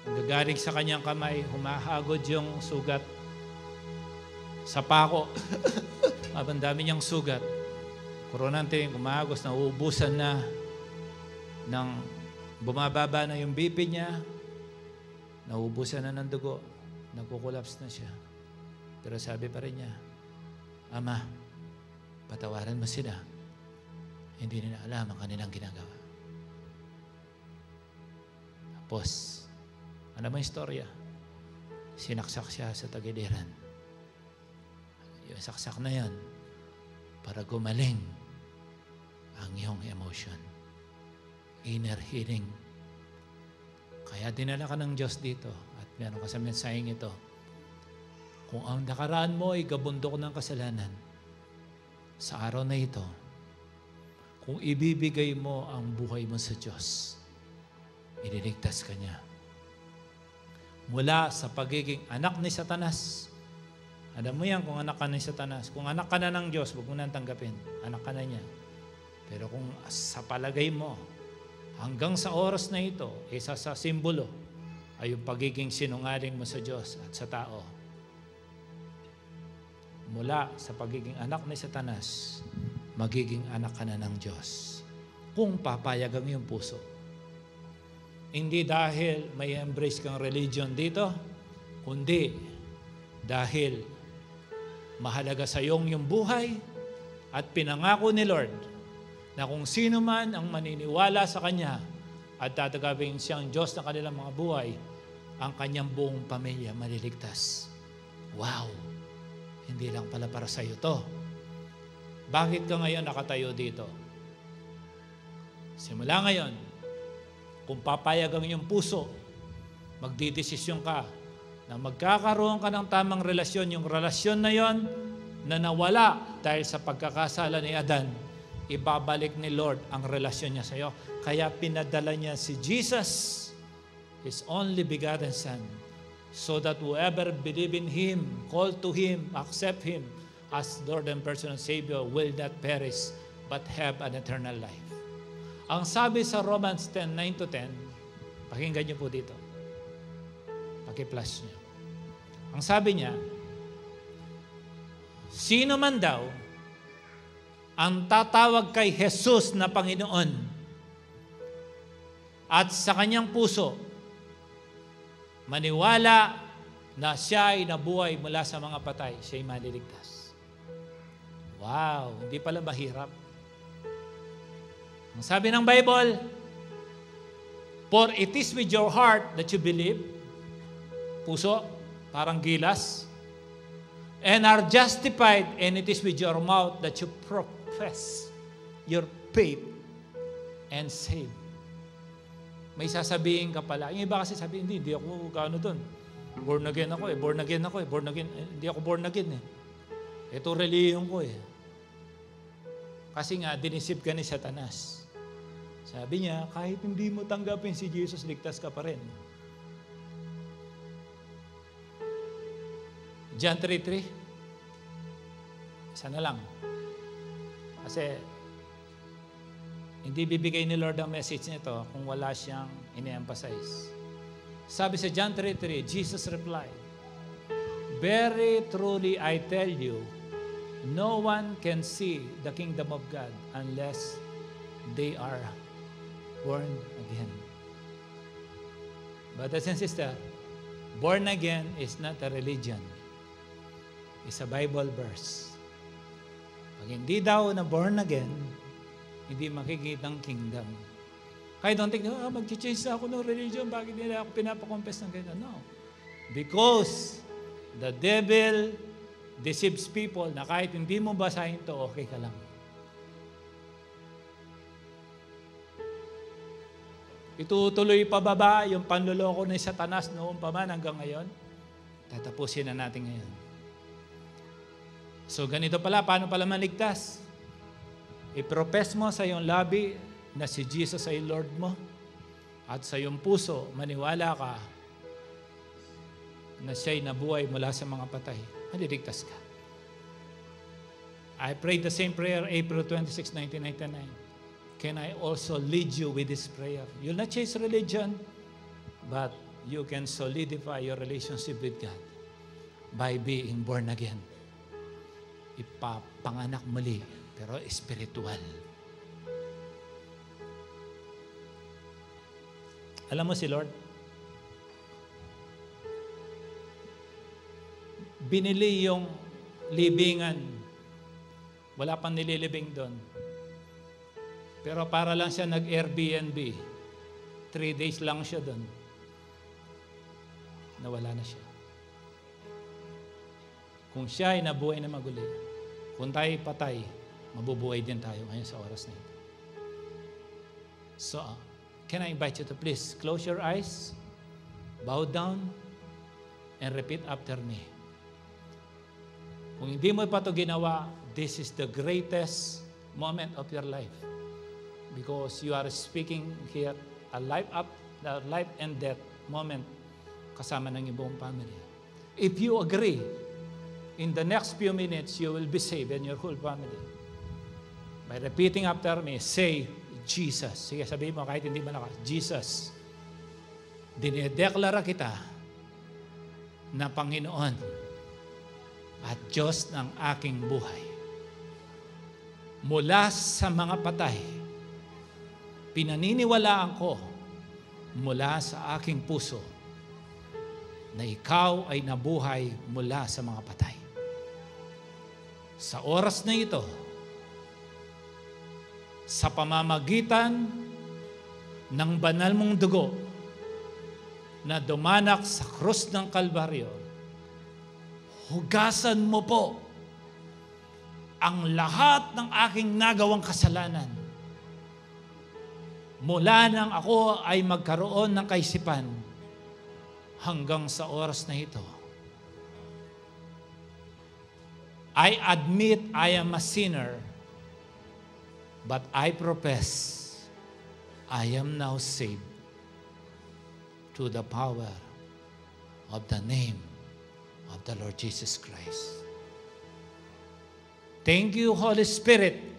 nagagaling sa kanyang kamay, humahagod yung sugat sa pako. Habang dami niyang sugat, koronante, kumagos, nauubusan na ng bumababa na yung BP niya, nauubusan na ng dugo, nagkukulaps na siya. Pero sabi pa rin niya, Ama, patawaran mo sila. Hindi nila alam ang kanilang ginagawa. Tapos, ano mo yung istorya? Sinaksak siya sa tagiliran. Yung saksak na yan, para gumaling ang iyong emotion. Inner healing. Kaya dinala ka ng Diyos dito at meron ka sa mensaheng ito. Kung ang nakaraan mo ay gabundok ng kasalanan, sa araw na ito, kung ibibigay mo ang buhay mo sa Diyos, ililigtas ka niya. Mula sa pagiging anak ni Satanas. Alam mo yan kung anak ka ni Satanas. Kung anak ka na ng Diyos, huwag mo nang tanggapin. Anak ka na niya. Pero kung sa palagay mo, hanggang sa oras na ito, isa sa simbolo ay yung pagiging sinungaling mo sa Diyos at sa tao. Mula sa pagiging anak ni Satanas, magiging anak ka na ng Diyos. Kung papayag ang iyong puso. Hindi dahil may embrace kang religion dito, kundi dahil mahalaga sa iyong yung buhay at pinangako ni Lord na kung sino man ang maniniwala sa Kanya at tatagawin siyang Diyos ng kanilang mga buhay, ang kanyang buong pamilya maliligtas. Wow! Hindi lang pala para sa iyo to. Bakit ka ngayon nakatayo dito? Simula ngayon, kung papayag ang iyong puso, magdidesisyon ka na magkakaroon ka ng tamang relasyon, yung relasyon na yon na nawala dahil sa pagkakasala ni Adan, ibabalik ni Lord ang relasyon niya sa iyo. Kaya pinadala niya si Jesus, His only begotten Son, so that whoever believe in Him, call to Him, accept Him as Lord and personal Savior will not perish but have an eternal life. Ang sabi sa Romans 10:9-10, pakinggan niyo po dito. Paki-plus niyo. Ang sabi niya, sino man daw ang tatawag kay Jesus na Panginoon at sa kanyang puso, maniwala na siya ay nabuhay mula sa mga patay, siya ay maliligtas. Wow, hindi pala mahirap. Ang sabi ng Bible, for it is with your heart that you believe, puso, parang gilas, and are justified, and it is with your mouth that you profess your faith and save. May sasabihin ka pala. Yung iba kasi sabi, hindi ako gaano doon. Born again ako eh. Hindi ako born again eh. Ito reliyon ko eh. Kasi nga, dinisip ka ni Satanas. Sabi niya, kahit hindi mo tanggapin si Jesus, ligtas ka pa rin. John 3:3. Isa na lang. Kasi, hindi bibigay ni Lord ang message nito kung wala siyang ini-emphasize. Sabi sa John 3:3, Jesus replied, very truly I tell you, no one can see the kingdom of God unless they are born again. Brothers and sisters, born again is not a religion. It's a Bible verse. Pag hindi daw na born again, hindi makikita ang kingdom. Kaya don't think, mag-change na ako ng religion, bakit nila ako pinapakompes ng ganyan? No. Because the devil deceives people na kahit hindi mo basahin to, okay ka lang. Itutuloy pababa yung panloloko ni Satanas noon pa man hanggang ngayon. Tatapusin na natin ngayon. So ganito pala, paano pala maligtas? I-profess mo sa iyong labi na si Jesus ay Lord mo at sa iyong puso, maniwala ka na siya'y nabuhay mula sa mga patay. Maliligtas ka. I prayed the same prayer April 26, 1999. Can I also lead you with this prayer? You'll not chase religion, but you can solidify your relationship with God by being born again. Ipapanganak muli, pero spiritual. Alam mo si Lord, binili yung libingan. Wala pang nililibing doon. Pero para lang siya nag-Airbnb. 3 days lang siya doon. Nawala na siya. Kung siya ay nabuhay na maguli, kung tayo patay, mabubuhay din tayo ngayon sa oras na ito. So, can I invite you to please close your eyes, bow down, and repeat after me. Kung hindi mo pa ito ginawa, this is the greatest moment of your life. Because you are speaking here a life and death moment kasama ng iyong family. If you agree, in the next few minutes, you will be saved and your whole family. By repeating after me, say, Jesus. Sige, sabihin mo kahit hindi malakas. Jesus, dinedeklara kita na Panginoon at Diyos ng aking buhay. Mula sa mga patay, pinaniniwalaan ko mula sa aking puso na ikaw ay nabuhay mula sa mga patay. Sa oras na ito, sa pamamagitan ng banal mong dugo na dumanak sa krus ng Kalbaryo, hugasan mo po ang lahat ng aking nagawang kasalanan. Mula nang ako ay magkaroon ng kaisipan hanggang sa oras na ito. I admit I am a sinner, but I profess I am now saved through the power of the name of the Lord Jesus Christ. Thank you, Holy Spirit.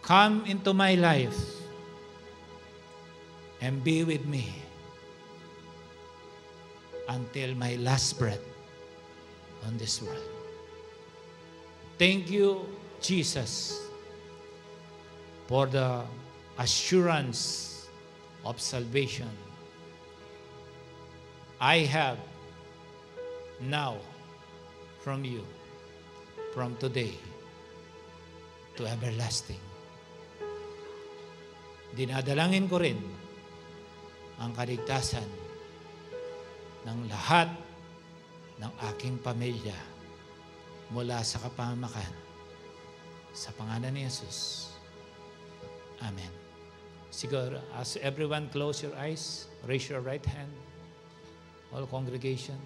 Come into my life and be with me until my last breath on this world. Thank you, Jesus, for the assurance of salvation I have now from you, from today to everlasting. Dinadalangin ko rin ang kaligtasan ng lahat ng aking pamilya mula sa kapahamakan. Sa pangalan ni Jesus. Amen. Siguro, as everyone close your eyes, raise your right hand. All congregation,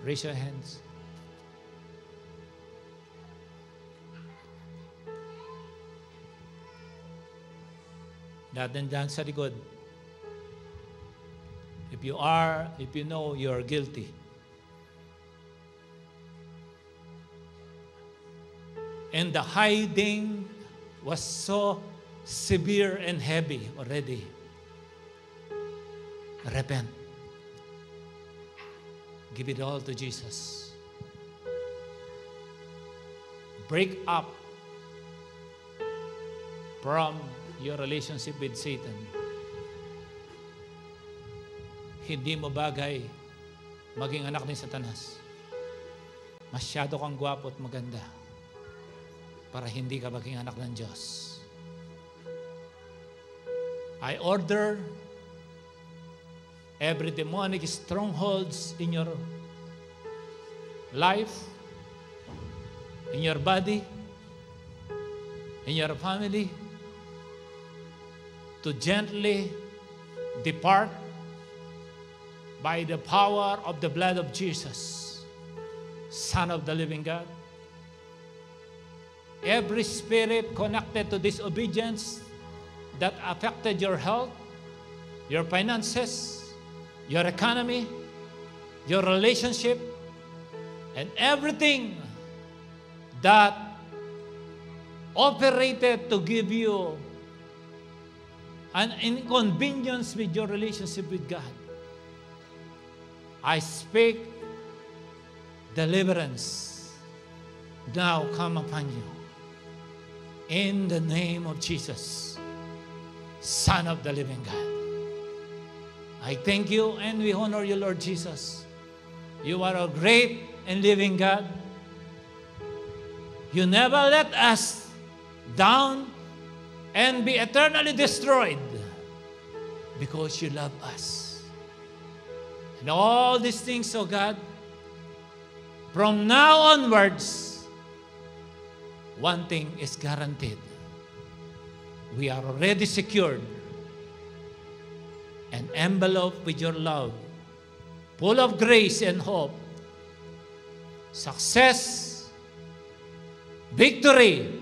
raise your hands. Lahat nandyan sa likod. If you know you're guilty, and the hiding was so severe and heavy already, repent. Give it all to Jesus. Break up from your relationship with Satan. Hindi mo bagay maging anak ni Satanas. Masyado kang gwapo at maganda para hindi ka maging anak ng Diyos. I order every demonic strongholds in your life, in your body, in your family, to gently depart by the power of the blood of Jesus, Son of the living God. Every spirit connected to disobedience that affected your health, your finances, your economy, your relationship, and everything that operated to give you an inconvenience with your relationship with God. I speak deliverance now come upon you. In the name of Jesus, Son of the living God. I thank you and we honor you, Lord Jesus. You are a great and living God. You never let us down and be eternally destroyed because you love us. And all these things, oh God, from now onwards, one thing is guaranteed. We are already secured and enveloped with your love, full of grace and hope, success, victory,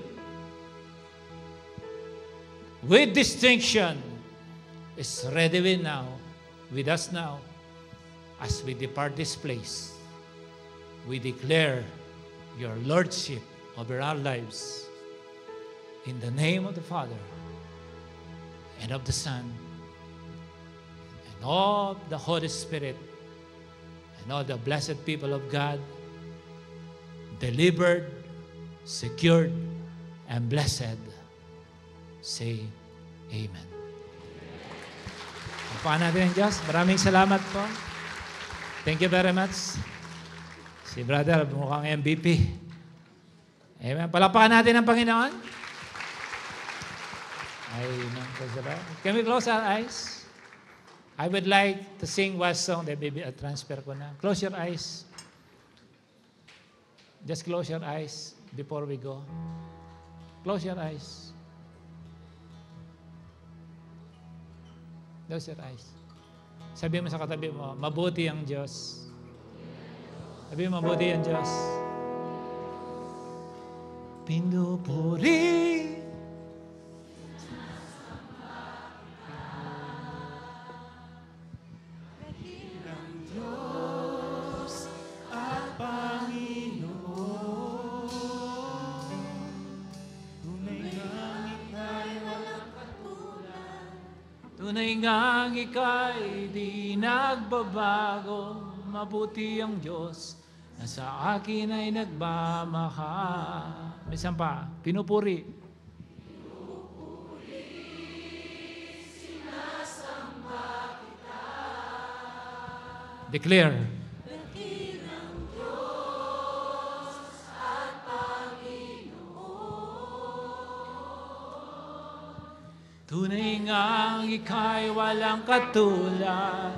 with distinction is ready with us now. As we depart this place, we declare your lordship over our lives. In the name of the Father, and of the Son, and of the Holy Spirit, and all the blessed people of God, delivered, secured, and blessed, say Amen. Pagpaan natin ang Diyos. Maraming salamat po. Thank you very much. Si brother, mukhang MVP. Amen. Palapakan natin ang Panginoon. Amen. Can we close our eyes? I would like to sing one song that maybe I'll transfer ko na. Close your eyes. Just close your eyes before we go. Close your eyes. Close your eyes. Sabi mo sa katabi mo, mabuti ang Diyos. Sabi mo, mabuti ang Diyos. Pinupuri ng Diyos at Panginoon. Tunay ngang ika'y walang katulad. Tunay ngang ika'y di nagbabago. Mabuti ang Diyos na sa akin ay nagmamahal. Minsan pa, pinupuri. Declare. Tunay ngang ika'y walang katulad.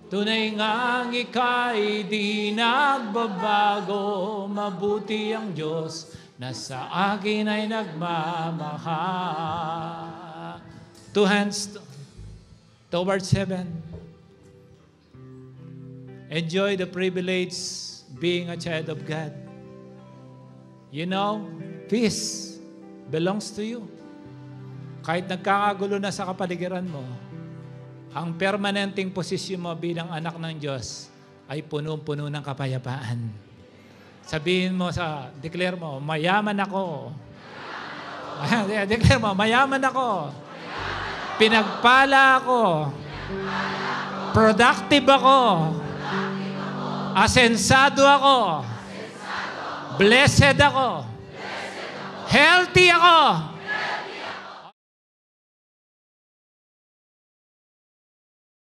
Tunay ngang ika'y di nagbabago. Mabuti ang Diyos na sa akin ay nagmamahal. Two hands towards heaven. Enjoy the privilege being a child of God. You know, peace belongs to you. Kahit nagkakagulo na sa kapaligiran mo, ang permanenteng posisyon mo bilang anak ng Diyos ay punong-puno ng kapayapaan. Sabihin mo declare mo, mayaman ako. Declare mo, mayaman ako. Pinagpala ako. Productive ako. Asensado ako. Blessed ako. Healthy ako.